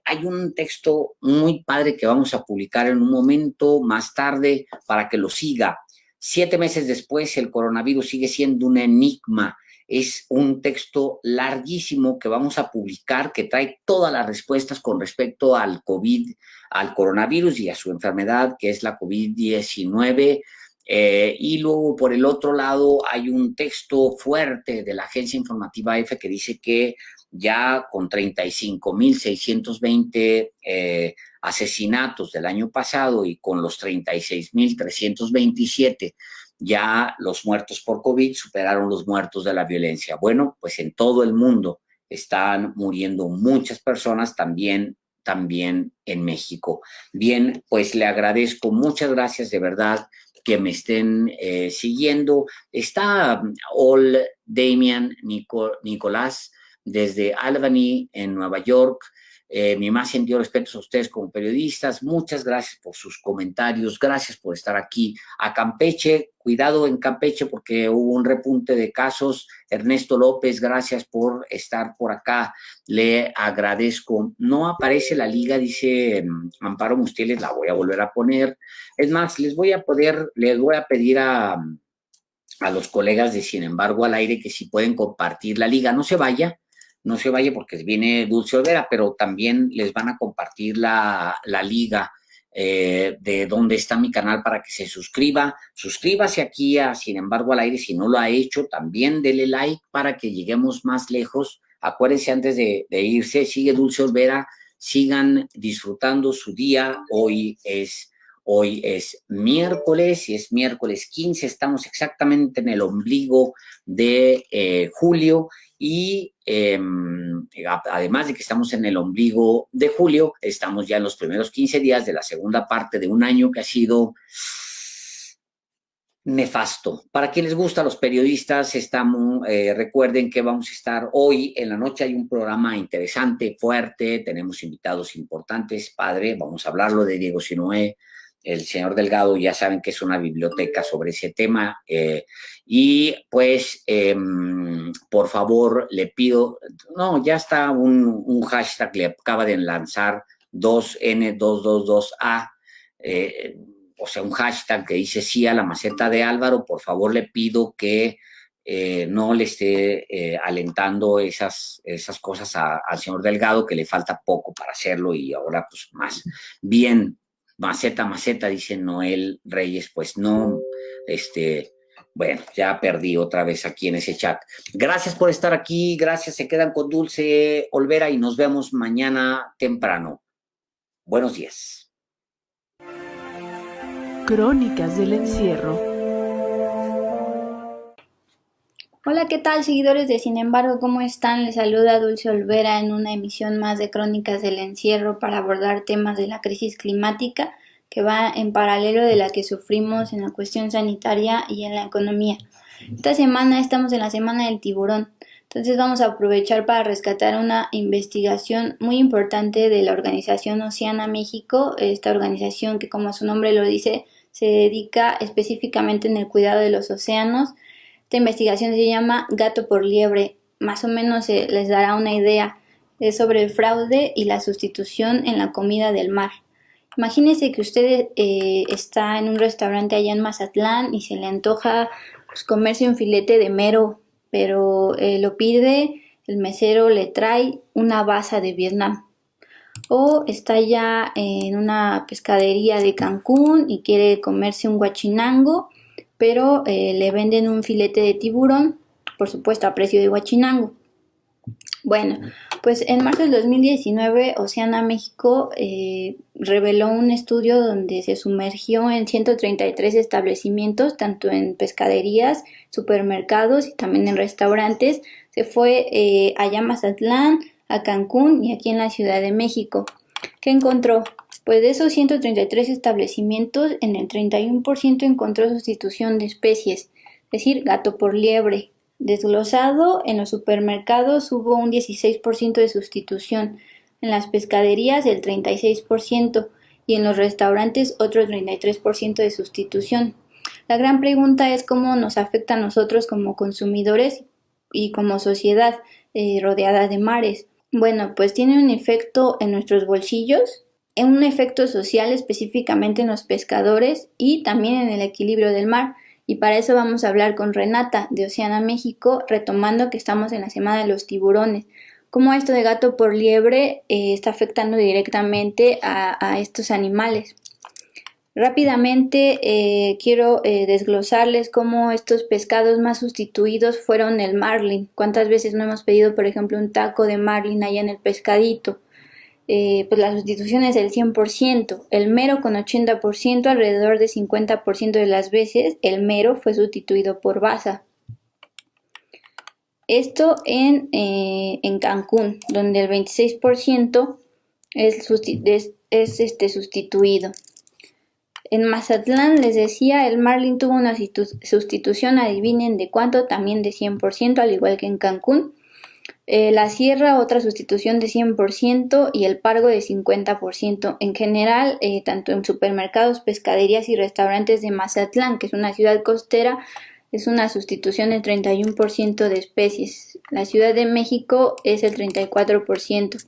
Hay un texto muy padre que vamos a publicar en un momento más tarde para que lo siga. 7 meses después, el coronavirus sigue siendo un enigma. Es un texto larguísimo que vamos a publicar que trae todas las respuestas con respecto al coronavirus y a su enfermedad, que es la COVID-19. Y luego, por el otro lado, hay un texto fuerte de la agencia informativa EFE que dice que ya con 35,620 asesinatos del año pasado y con los 36,327 ya los muertos por COVID superaron los muertos de la violencia. Bueno, pues en todo el mundo están muriendo muchas personas, también en México. Bien, pues le agradezco, muchas gracias de verdad que me estén siguiendo. Está All Damian Nicolás desde Albany, en Nueva York. Mi más sentido respeto a ustedes como periodistas. Muchas gracias por sus comentarios. Gracias por estar aquí. A Campeche, cuidado en Campeche porque hubo un repunte de casos. Ernesto López, gracias por estar por acá. Le agradezco. No aparece la liga, dice Amparo Mustiles, la voy a volver a poner. Es más, les voy a pedir a los colegas de Sin Embargo al Aire que si pueden compartir la liga. No se vaya porque viene Dulce Olvera, pero también les van a compartir la liga de dónde está mi canal para que se suscriba. Suscríbase aquí a Sin Embargo al Aire si no lo ha hecho. También dele like para que lleguemos más lejos. Acuérdense antes de irse, sigue Dulce Olvera, sigan disfrutando su día. Hoy es miércoles y es miércoles 15, estamos exactamente en el ombligo de julio y además de que estamos en el ombligo de julio, estamos ya en los primeros 15 días de la segunda parte de un año que ha sido nefasto. Para quienes les gusta, los periodistas, recuerden que vamos a estar hoy en la noche, hay un programa interesante, fuerte, tenemos invitados importantes, padre, vamos a hablarlo de Diego Sinoé, el señor Delgado, ya saben que es una biblioteca sobre ese tema, y pues por favor le pido, ya está un hashtag, le acaba de lanzar 2N222A, o sea, un hashtag que dice sí a la maceta de Álvaro. Por favor le pido que no le esté alentando esas cosas al señor Delgado, que le falta poco para hacerlo y ahora pues más bien maceta, dice Noel Reyes, pues no, bueno, ya perdí otra vez aquí en ese chat. Gracias por estar aquí, gracias, se quedan con Dulce Olvera y nos vemos mañana temprano. Buenos días. Crónicas del Encierro. Hola, ¿qué tal, seguidores de Sin Embargo? ¿Cómo están? Les saluda Dulce Olvera en una emisión más de Crónicas del Encierro para abordar temas de la crisis climática que va en paralelo de la que sufrimos en la cuestión sanitaria y en la economía. Esta semana estamos en la Semana del Tiburón, entonces vamos a aprovechar para rescatar una investigación muy importante de la organización Oceana México, esta organización que, como su nombre lo dice, se dedica específicamente en el cuidado de los océanos. Esta investigación se llama Gato por Liebre, más o menos les dará una idea. Es sobre el fraude y la sustitución en la comida del mar. Imagínese que usted está en un restaurante allá en Mazatlán y se le antoja pues, comerse un filete de mero, pero lo pide, el mesero le trae una basa de Vietnam. O está ya en una pescadería de Cancún y quiere comerse un guachinango, pero le venden un filete de tiburón, por supuesto a precio de guachinango. Bueno, pues en marzo del 2019 Oceana México reveló un estudio donde se sumergió en 133 establecimientos, tanto en pescaderías, supermercados y también en restaurantes. Se fue allá a Mazatlán, a Cancún y aquí en la Ciudad de México. ¿Qué encontró? Pues de esos 133 establecimientos, en el 31% encontró sustitución de especies, es decir, gato por liebre. Desglosado, en los supermercados hubo un 16% de sustitución, en las pescaderías el 36% y en los restaurantes otro 33% de sustitución. La gran pregunta es cómo nos afecta a nosotros como consumidores y como sociedad rodeada de mares. Bueno, pues tiene un efecto en nuestros bolsillos, un efecto social específicamente en los pescadores y también en el equilibrio del mar. Y para eso vamos a hablar con Renata de Oceana México, retomando que estamos en la Semana de los Tiburones. Cómo esto de gato por liebre está afectando directamente a estos animales. Rápidamente quiero desglosarles cómo estos pescados más sustituidos fueron el marlin. ¿Cuántas veces no hemos pedido, por ejemplo, un taco de marlin allá en el pescadito? Pues la sustitución es el 100%, el mero con 80%, alrededor de 50% de las veces el mero fue sustituido por basa. Esto en Cancún, donde el 26% es sustituido. En Mazatlán, les decía, el marlin tuvo una sustitución, adivinen de cuánto, también de 100%, al igual que en Cancún. La sierra, otra sustitución de 100% y el pargo de 50%. En general, tanto en supermercados, pescaderías y restaurantes de Mazatlán, que es una ciudad costera, es una sustitución del 31% de especies. La Ciudad de México es el 34%,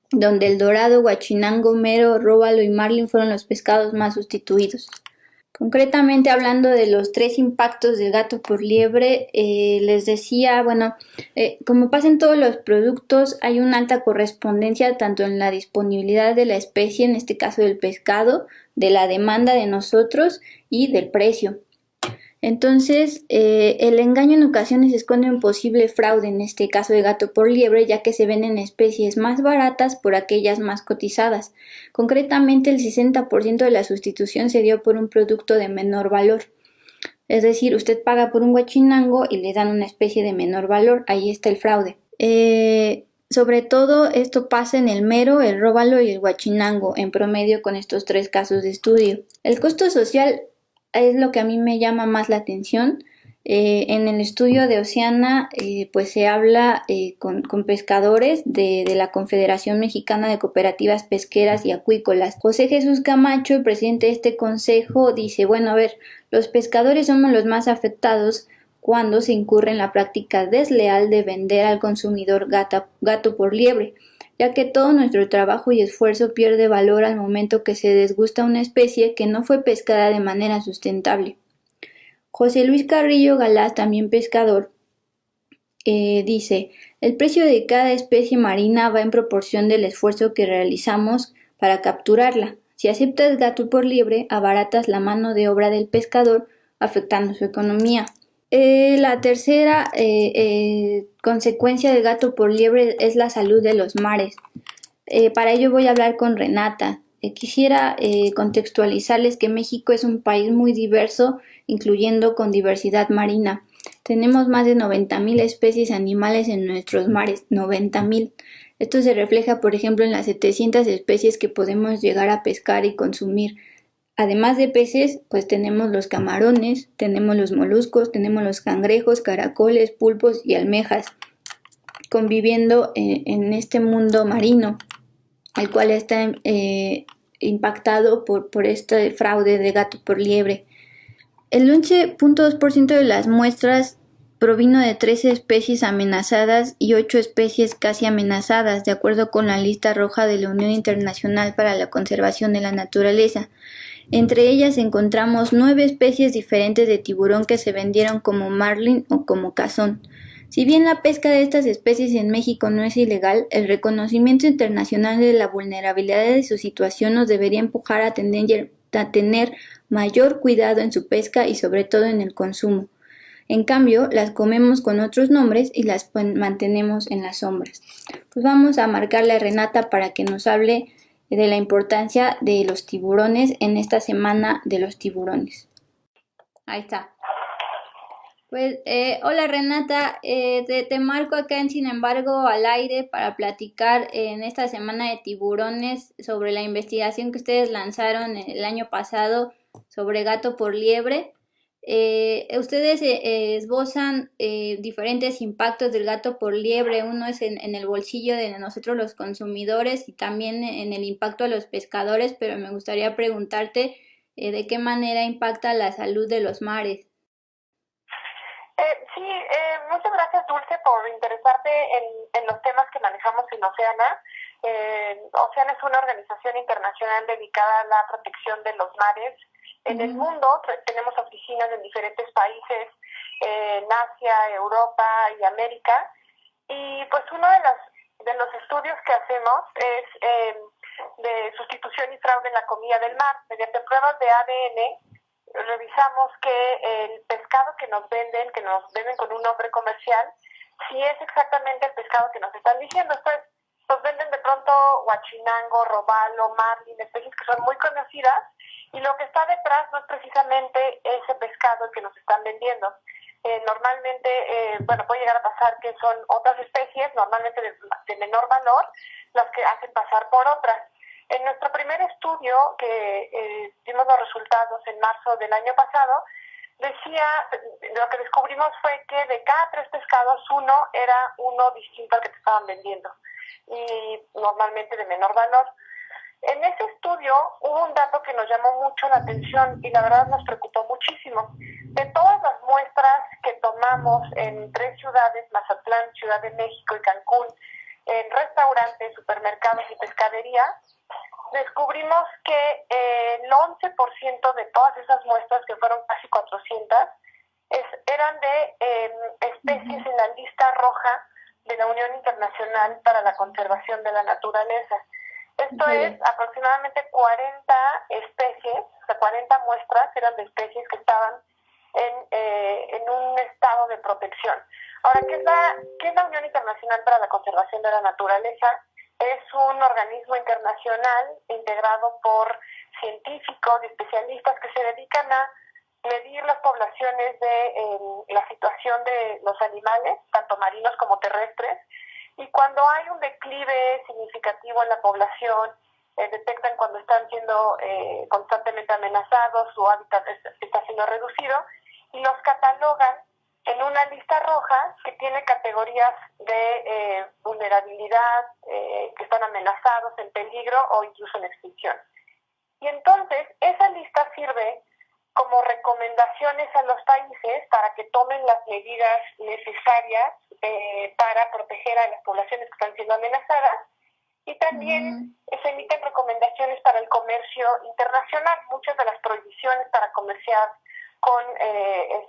donde el dorado, guachinango, mero, róbalo y marlin fueron los pescados más sustituidos. Concretamente hablando de los 3 impactos del gato por liebre, les decía, como pasa en todos los productos, hay una alta correspondencia tanto en la disponibilidad de la especie, en este caso del pescado, de la demanda de nosotros y del precio. Entonces, el engaño en ocasiones esconde un posible fraude, en este caso de gato por liebre, ya que se venden especies más baratas por aquellas más cotizadas. Concretamente, el 60% de la sustitución se dio por un producto de menor valor. Es decir, usted paga por un guachinango y le dan una especie de menor valor. Ahí está el fraude. Sobre todo, esto pasa en el mero, el róbalo y el guachinango, en promedio con estos 3 casos de estudio. El costo social es lo que a mí me llama más la atención. En el estudio de Oceana, pues se habla con pescadores de la Confederación Mexicana de Cooperativas Pesqueras y Acuícolas. José Jesús Camacho, el presidente de este consejo, dice, los pescadores somos los más afectados cuando se incurre en la práctica desleal de vender al consumidor gato por liebre, ya que todo nuestro trabajo y esfuerzo pierde valor al momento que se desgusta una especie que no fue pescada de manera sustentable. José Luis Carrillo Galás, también pescador, dice, el precio de cada especie marina va en proporción del esfuerzo que realizamos para capturarla. Si aceptas gato por liebre, abaratas la mano de obra del pescador, afectando su economía. La tercera consecuencia del gato por liebre es la salud de los mares. Para ello voy a hablar con Renata. Quisiera contextualizarles que México es un país muy diverso, incluyendo con diversidad marina. Tenemos más de 90,000 especies animales en nuestros mares, 90,000. Esto se refleja, por ejemplo, en las 700 especies que podemos llegar a pescar y consumir. Además de peces, pues tenemos los camarones, tenemos los moluscos, tenemos los cangrejos, caracoles, pulpos y almejas, conviviendo en este mundo marino, el cual está impactado por este fraude de gato por liebre. El 11.2% de las muestras provino de 13 especies amenazadas y 8 especies casi amenazadas, de acuerdo con la lista roja de la Unión Internacional para la Conservación de la Naturaleza. Entre ellas encontramos 9 especies diferentes de tiburón que se vendieron como marlin o como cazón. Si bien la pesca de estas especies en México no es ilegal, el reconocimiento internacional de la vulnerabilidad de su situación nos debería empujar a tener mayor cuidado en su pesca y sobre todo en el consumo. En cambio, las comemos con otros nombres y las mantenemos en las sombras. Pues vamos a marcarle a Renata para que nos hable de la importancia de los tiburones en esta semana de los tiburones. Ahí está. Pues, hola Renata, te marco acá en Sin embargo al aire para platicar en esta semana de tiburones sobre la investigación que ustedes lanzaron el año pasado sobre gato por liebre. Ustedes esbozan diferentes impactos del gato por liebre. Uno es en el bolsillo de nosotros los consumidores y también en el impacto a los pescadores, pero me gustaría preguntarte de qué manera impacta la salud de los mares. Muchas gracias, Dulce, por interesarte en los temas que manejamos en Oceana. Oceana es una organización internacional dedicada a la protección de los mares. En el mundo tenemos oficinas en diferentes países, en Asia, Europa y América. Y pues uno de los estudios que hacemos es de sustitución y fraude en la comida del mar. Mediante pruebas de ADN revisamos que el pescado que nos venden con un nombre comercial, si es exactamente el pescado que nos están diciendo. Pues nos venden de pronto guachinango, robalo, marlin, especies que son muy conocidas, y lo que está detrás no es precisamente ese pescado el que nos están vendiendo. Normalmente, puede llegar a pasar que son otras especies, normalmente de menor valor, las que hacen pasar por otras. En nuestro primer estudio, que dimos los resultados en marzo del año pasado, lo que descubrimos fue que de cada 3 pescados, era uno distinto al que te estaban vendiendo y normalmente de menor valor. En ese estudio hubo un dato que nos llamó mucho la atención y la verdad nos preocupó muchísimo. De todas las muestras que tomamos en 3 ciudades, Mazatlán, Ciudad de México y Cancún, en restaurantes, supermercados y pescadería, descubrimos que el 11% de todas esas muestras, que fueron casi 400, eran de especies en la lista roja de la Unión Internacional para la Conservación de la Naturaleza. Esto es aproximadamente 40 especies, o sea, 40 muestras eran de especies que estaban en un estado de protección. Ahora, ¿qué es la Unión Internacional para la Conservación de la Naturaleza? Es un organismo internacional integrado por científicos y especialistas que se dedican a medir las poblaciones de la situación de los animales, tanto marinos como terrestres, y cuando hay un declive significativo en la población, detectan cuando están siendo constantemente amenazados, su hábitat está siendo reducido, y los catalogan en una lista roja que tiene categorías de vulnerabilidad, que están amenazados, en peligro o incluso en extinción. Y entonces esa lista sirve como recomendaciones a los países para que tomen las medidas necesarias para proteger a las poblaciones que están siendo amenazadas, y también se emiten recomendaciones para el comercio internacional. Muchas de las prohibiciones para comerciar con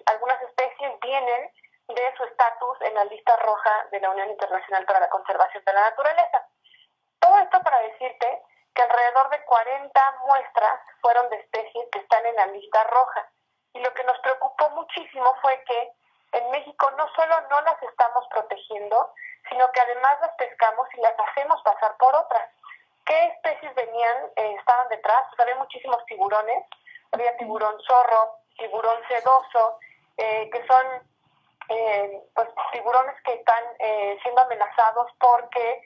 algunas especies vienen de su estatus en la lista roja de la Unión Internacional para la Conservación de la Naturaleza. Todo esto para decirte que alrededor de 40 muestras fueron de especies que están en la lista roja. Y lo que nos preocupó muchísimo fue que en México no solo no las estamos protegiendo, sino que además las pescamos y las hacemos pasar por otras. ¿Qué especies estaban detrás? Pues había muchísimos tiburones, había tiburón zorro, tiburón sedoso, que son pues tiburones que están siendo amenazados porque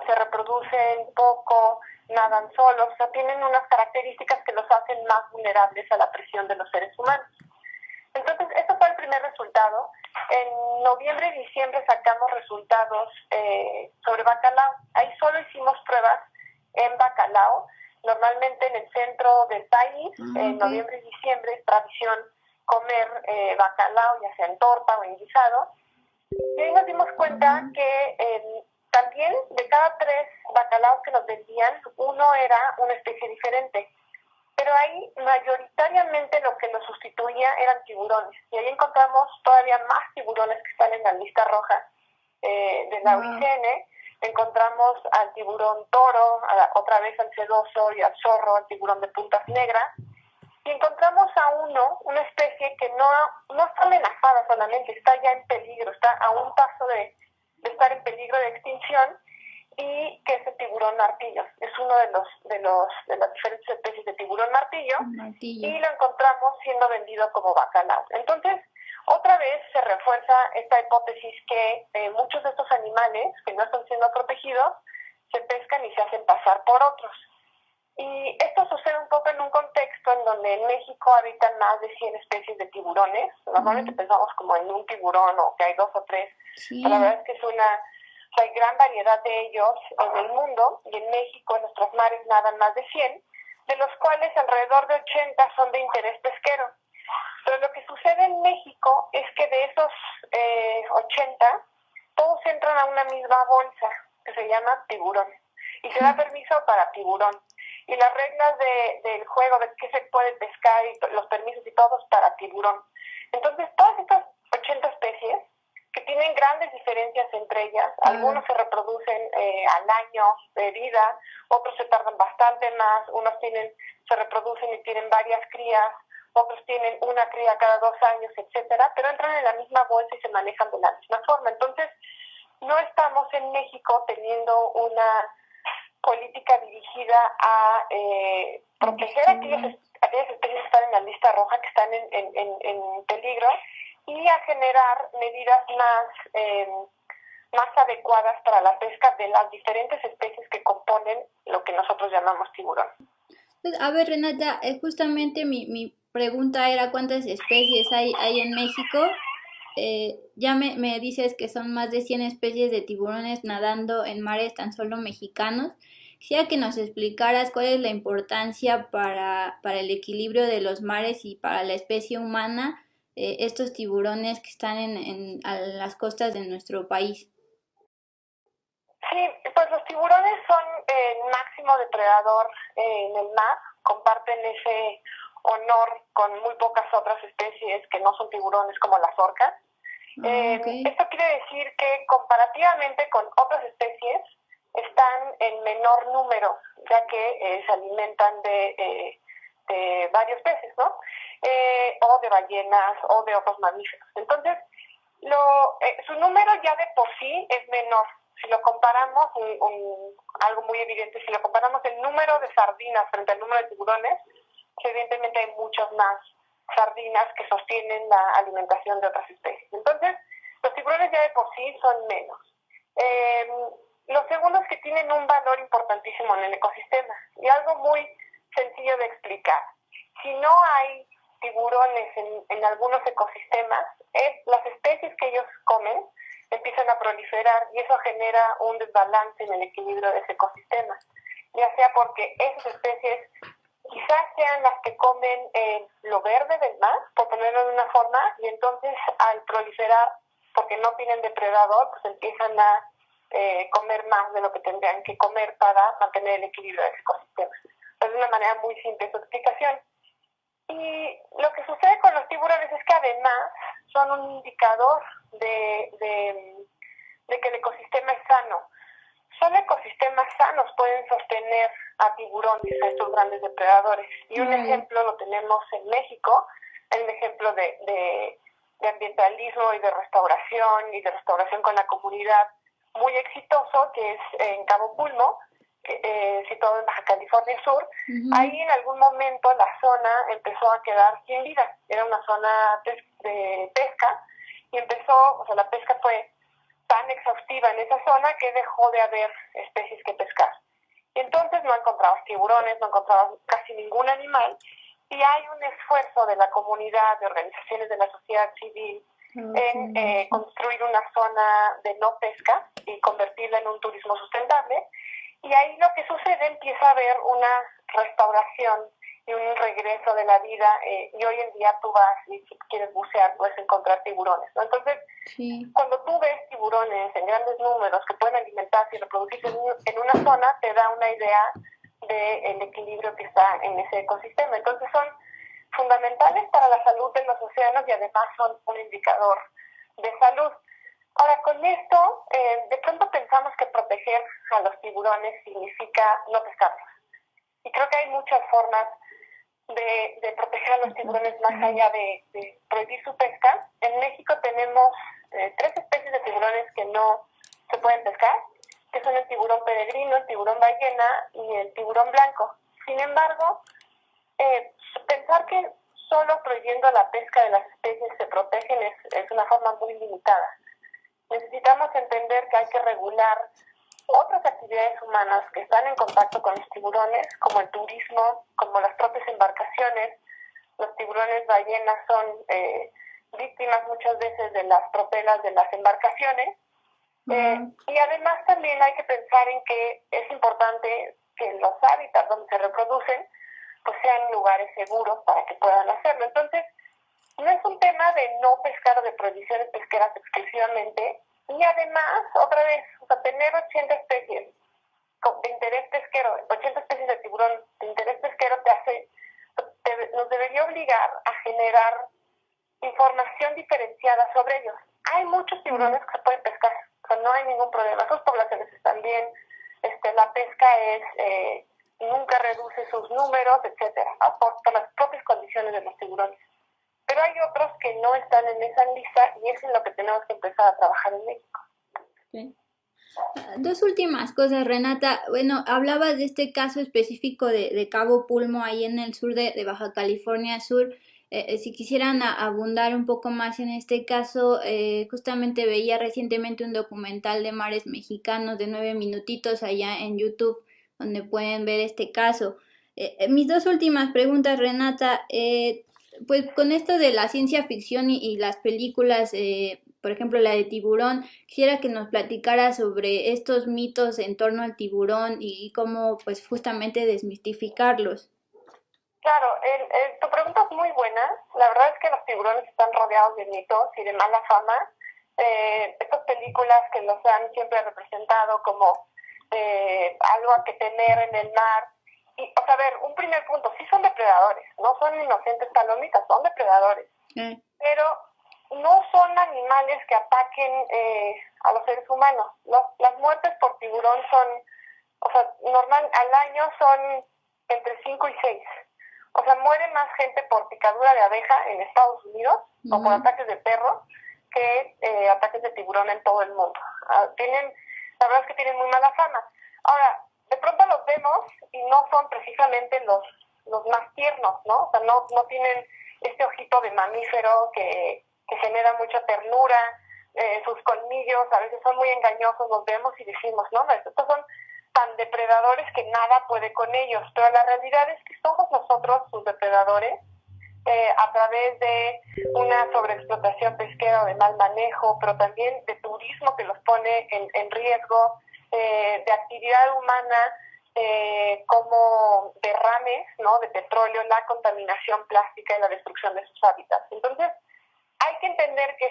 se reproducen poco, nadan solos, o sea, tienen unas características que los hacen más vulnerables a la presión de los seres humanos. Entonces, este fue el primer resultado. En noviembre y diciembre sacamos resultados sobre bacalao. Ahí solo hicimos pruebas en bacalao. Normalmente en el centro del país, en noviembre y diciembre, es tradición comer bacalao, ya sea en torta o en guisado. Y ahí nos dimos cuenta que también de cada 3 bacalaos que nos vendían, uno era una especie diferente. Pero ahí mayoritariamente lo que nos sustituía eran tiburones. Y ahí encontramos todavía más tiburones que están en la lista roja de la UICN. Encontramos al tiburón toro, otra vez al sedoso y al zorro, al tiburón de puntas negras. Y encontramos a una especie que no está amenazada solamente, está ya en peligro, está a un paso de estar en peligro de extinción, y que es el tiburón martillo. Es uno de las diferentes especies de tiburón martillo, y lo encontramos siendo vendido como bacalao. Entonces, otra vez se refuerza esta hipótesis que muchos de estos animales que no están siendo protegidos se pescan y se hacen pasar por otros. Y esto sucede un poco en un contexto en donde en México habitan más de 100 especies de tiburones. Normalmente pensamos como en un tiburón o que hay 2 o 3. Pero la verdad es que hay gran variedad de ellos en el mundo, y en México en nuestros mares nadan más de 100, de los cuales alrededor de 80 son de interés pesquero. Pero lo que sucede en México es que de esos 80, todos entran a una misma bolsa que se llama tiburón, y se da permiso para tiburón. Y las reglas del juego de qué se puede pescar y los permisos y todos para tiburón. Entonces, todas estas 80 especies, que tienen grandes diferencias entre ellas, algunos se reproducen al año de vida, otros se tardan bastante más, unos se reproducen y tienen varias crías, otros tienen una cría cada 2 años, etcétera, pero entran en la misma bolsa y se manejan de la misma forma. Entonces, no estamos en México teniendo una política dirigida a proteger aquellas especies que están en la lista roja, que están en peligro, y a generar medidas más adecuadas para la pesca de las diferentes especies que componen lo que nosotros llamamos tiburón. Pues, a ver, Renata, justamente mi pregunta era cuántas especies hay en México. Ya me dices que son más de 100 especies de tiburones nadando en mares tan solo mexicanos. Quisiera que nos explicaras cuál es la importancia para el equilibrio de los mares y para la especie humana, estos tiburones que están a las costas de nuestro país. Sí, pues los tiburones son el máximo depredador en el mar, comparten ese honor con muy pocas otras especies que no son tiburones como las orcas. Okay. Esto quiere decir que comparativamente con otras especies están en menor número, ya que se alimentan de varios peces, ¿no? O de ballenas o de otros mamíferos. Entonces, su número ya de por sí es menor. Si lo comparamos, algo muy evidente, si lo comparamos el número de sardinas frente al número de tiburones, evidentemente hay muchas más sardinas que sostienen la alimentación de otras especies. Entonces, los tiburones ya de por sí son menos. Lo segundo es que tienen un valor importantísimo en el ecosistema y algo muy sencillo de explicar. Si no hay tiburones en algunos ecosistemas, las especies que ellos comen empiezan a proliferar y eso genera un desbalance en el equilibrio de ese ecosistema, ya sea porque esas especies quizás sean las que comen lo verde del mar, por ponerlo de una forma, y entonces al proliferar, porque no tienen depredador, pues empiezan a comer más de lo que tendrían que comer para mantener el equilibrio del ecosistema. Es una manera muy simple su explicación. Y lo que sucede con los tiburones es que además son un indicador de que el ecosistema es sano. Solo ecosistemas sanos pueden sostener a tiburones, a estos grandes depredadores. Y un ejemplo lo tenemos en México, hay un ejemplo de ambientalismo y de restauración con la comunidad muy exitoso, que es en Cabo Pulmo, situado en Baja California Sur. Ahí en algún momento la zona empezó a quedar sin vida. Era una zona de pesca y la pesca fue tan exhaustiva en esa zona que dejó de haber especies que pescar. Y entonces no encontrabas tiburones, no encontrabas casi ningún animal, y hay un esfuerzo de la comunidad, de organizaciones de la sociedad civil, en construir una zona de no pesca y convertirla en un turismo sustentable. Y ahí lo que sucede, empieza a haber una restauración y un regreso de la vida, y hoy en día tú vas y si quieres bucear puedes encontrar tiburones, ¿no? Entonces, cuando tú ves tiburones en grandes números que pueden alimentarse y reproducirse en una zona, te da una idea del equilibrio que está en ese ecosistema. Entonces son fundamentales para la salud de los océanos y además son un indicador de salud. Ahora, con esto, de pronto pensamos que proteger a los tiburones significa no pescarlos. Y creo que hay muchas formas de proteger a los tiburones más allá de prohibir su pesca. En México tenemos 3 especies de tiburones que no se pueden pescar, que son el tiburón peregrino, el tiburón ballena y el tiburón blanco. Sin embargo, pensar que solo prohibiendo la pesca de las especies se protegen es una forma muy limitada. Necesitamos entender que hay que regular otras actividades humanas que están en contacto con los tiburones, como el turismo, como las propias embarcaciones. Los tiburones ballenas son víctimas muchas veces de las propelas de las embarcaciones. Y además también hay que pensar en que es importante que los hábitats donde se reproducen pues sean lugares seguros para que puedan hacerlo. Entonces, no es un tema de no pescar o de prohibiciones pesqueras exclusivamente, y además, otra vez, tener 80 especies de interés pesquero, 80 especies de tiburón de interés pesquero nos debería obligar a generar información diferenciada sobre ellos. Hay muchos tiburones que se pueden pescar, no hay ningún problema, sus poblaciones están bien, la pesca nunca reduce sus números, etcétera, por las propias condiciones de los tiburones. Pero hay otros que no están en esa lista y es en lo que tenemos que empezar a trabajar en México. Okay. 2 últimas cosas, Renata. Bueno, hablabas de este caso específico de Cabo Pulmo, ahí en el sur de Baja California Sur. Si quisieran abundar un poco más en este caso, justamente veía recientemente un documental de mares mexicanos de 9 minutitos allá en YouTube, donde pueden ver este caso. Mis 2 últimas preguntas, Renata. pues con esto de la ciencia ficción y las películas, por ejemplo la de Tiburón, quisiera que nos platicara sobre estos mitos en torno al tiburón y cómo pues justamente desmistificarlos. Claro, tu pregunta es muy buena. La verdad es que los tiburones están rodeados de mitos y de mala fama. Estas películas que los han siempre representado como algo a que temer en el mar. Y, o sea, a ver, un primer punto, sí son depredadores, no son inocentes palomitas, son depredadores. Pero no son animales que ataquen a los seres humanos. Las muertes por tiburón son, o sea, normal, al año son entre 5 y 6. O sea, muere más gente por picadura de abeja en Estados Unidos o por ataques de perro que ataques de tiburón en todo el mundo. La verdad es que tienen muy mala fama. Ahora, de pronto los vemos y no son precisamente los más tiernos, ¿no? O sea, no tienen este ojito de mamífero que genera mucha ternura, sus colmillos a veces son muy engañosos, los vemos y decimos, no, estos son tan depredadores que nada puede con ellos, pero la realidad es que somos nosotros sus depredadores, a través de una sobreexplotación pesquera o de mal manejo, pero también de turismo que los pone en riesgo, de actividad humana, como derrames, ¿no?, de petróleo, la contaminación plástica y la destrucción de sus hábitats. Entonces, hay que entender que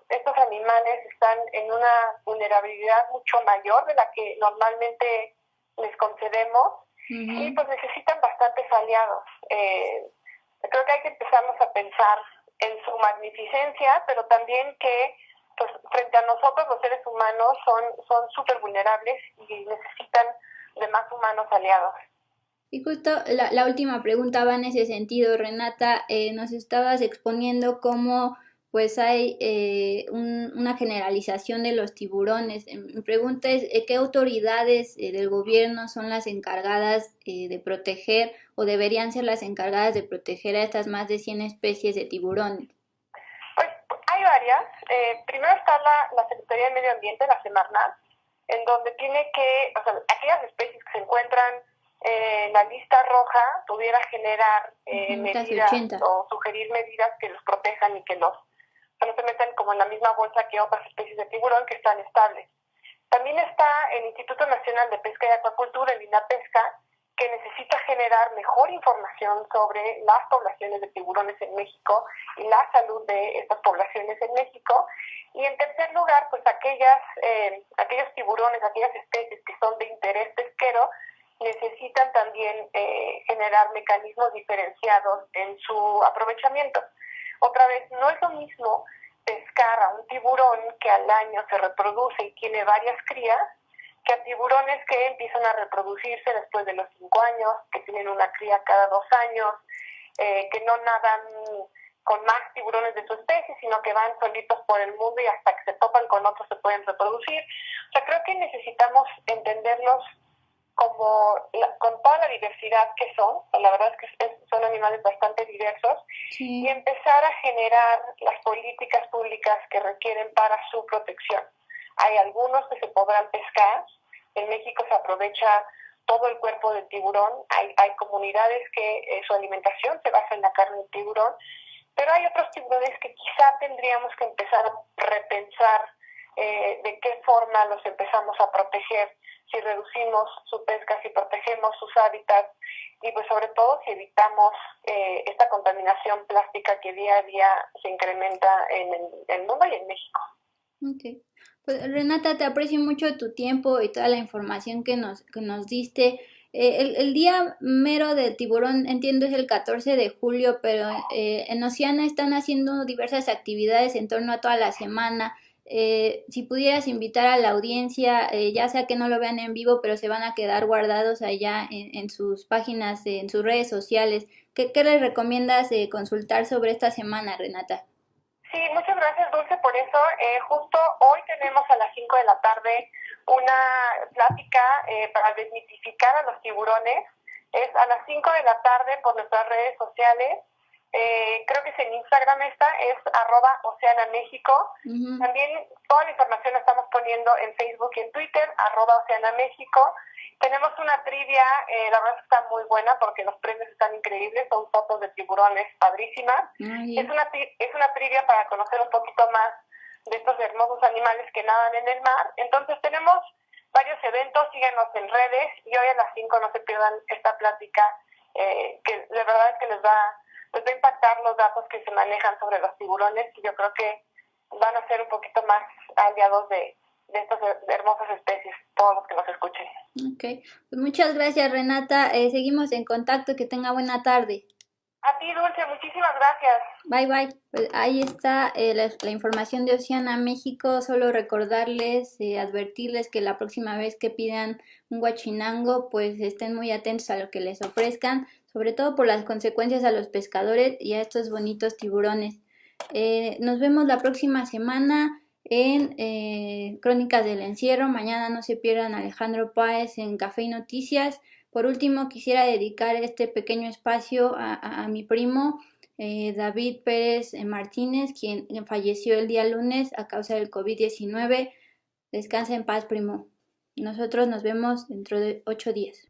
estos animales están en una vulnerabilidad mucho mayor de la que normalmente les concedemos, y pues necesitan bastantes aliados. Creo que hay que empezarnos a pensar en su magnificencia, pero también que pues frente a nosotros los seres humanos son súper vulnerables y necesitan de más humanos aliados. Y justo la última pregunta va en ese sentido, Renata. Nos estabas exponiendo cómo pues hay una generalización de los tiburones. Mi pregunta es, ¿qué autoridades del gobierno son las encargadas de proteger o deberían ser las encargadas de proteger a estas más de 100 especies de tiburones? Pues hay varias. Primero está la Secretaría de Medio Ambiente, la Semarnat, en donde tiene que, o sea, aquellas especies que se encuentran en la lista roja pudiera generar medidas o sugerir medidas que los protejan y que no se metan como en la misma bolsa que otras especies de tiburón que están estables. También está el Instituto Nacional de Pesca y Acuacultura, el INAPESCA, que necesita generar mejor información sobre las poblaciones de tiburones en México y la salud de estas poblaciones en México. Y en tercer lugar, pues aquellos tiburones, aquellas especies que son de interés pesquero, necesitan también generar mecanismos diferenciados en su aprovechamiento. Otra vez, no es lo mismo pescar a un tiburón que al año se reproduce y tiene varias crías, que a tiburones que empiezan a reproducirse después de los 5 años, que tienen una cría cada 2 años, que no nadan con más tiburones de su especie, sino que van solitos por el mundo y hasta que se topan con otros se pueden reproducir. O sea, creo que necesitamos entenderlos con toda la diversidad que son. La verdad es que son animales bastante diversos, y empezar a generar las políticas públicas que requieren para su protección. Hay algunos que se podrán pescar. En México se aprovecha todo el cuerpo del tiburón. Hay comunidades que su alimentación se basa en la carne del tiburón, pero hay otros tiburones que quizá tendríamos que empezar a repensar de qué forma los empezamos a proteger, si reducimos su pesca, si protegemos sus hábitats y pues sobre todo si evitamos esta contaminación plástica que día a día se incrementa en el mundo y en México. Okay. Pues Renata, te aprecio mucho tu tiempo y toda la información que nos diste. El día mero del tiburón, entiendo, es el 14 de julio, pero en Oceana están haciendo diversas actividades en torno a toda la semana. Si pudieras invitar a la audiencia, ya sea que no lo vean en vivo, pero se van a quedar guardados allá en sus páginas, en sus redes sociales, ¿qué les recomiendas consultar sobre esta semana, Renata? Sí, muchas gracias, Dulce, por eso. Justo hoy tenemos a las 5 de la tarde una plática para desmitificar a los tiburones. Es a las 5 de la tarde por nuestras redes sociales. creo que es en Instagram es @OceanaMéxico. También toda la información la estamos poniendo en Facebook y en Twitter, @OceanaMéxico. Tenemos una trivia, la verdad está muy buena porque los premios están increíbles, son fotos de tiburones padrísimas. Es una trivia para conocer un poquito más de estos hermosos animales que nadan en el mar. Entonces tenemos varios eventos, síganos en redes y hoy a las 5 no se pierdan esta plática, que de verdad es que les va a impactar los datos que se manejan sobre los tiburones y yo creo que van a ser un poquito más aliados de estas hermosas especies, todos los que nos escuchen. Ok, pues muchas gracias Renata, seguimos en contacto, que tenga buena tarde. A ti Dulce, muchísimas gracias. Bye bye, pues ahí está la información de Oceana México. Solo recordarles, advertirles que la próxima vez que pidan un guachinango pues estén muy atentos a lo que les ofrezcan, sobre todo por las consecuencias a los pescadores y a estos bonitos tiburones. Nos vemos la próxima semana en Crónicas del Encierro. Mañana no se pierdan a Alejandro Páez en Café y Noticias. Por último, quisiera dedicar este pequeño espacio a mi primo David Pérez Martínez, quien falleció el día lunes a causa del COVID-19. Descansa en paz, primo. Nosotros nos vemos dentro de 8 días.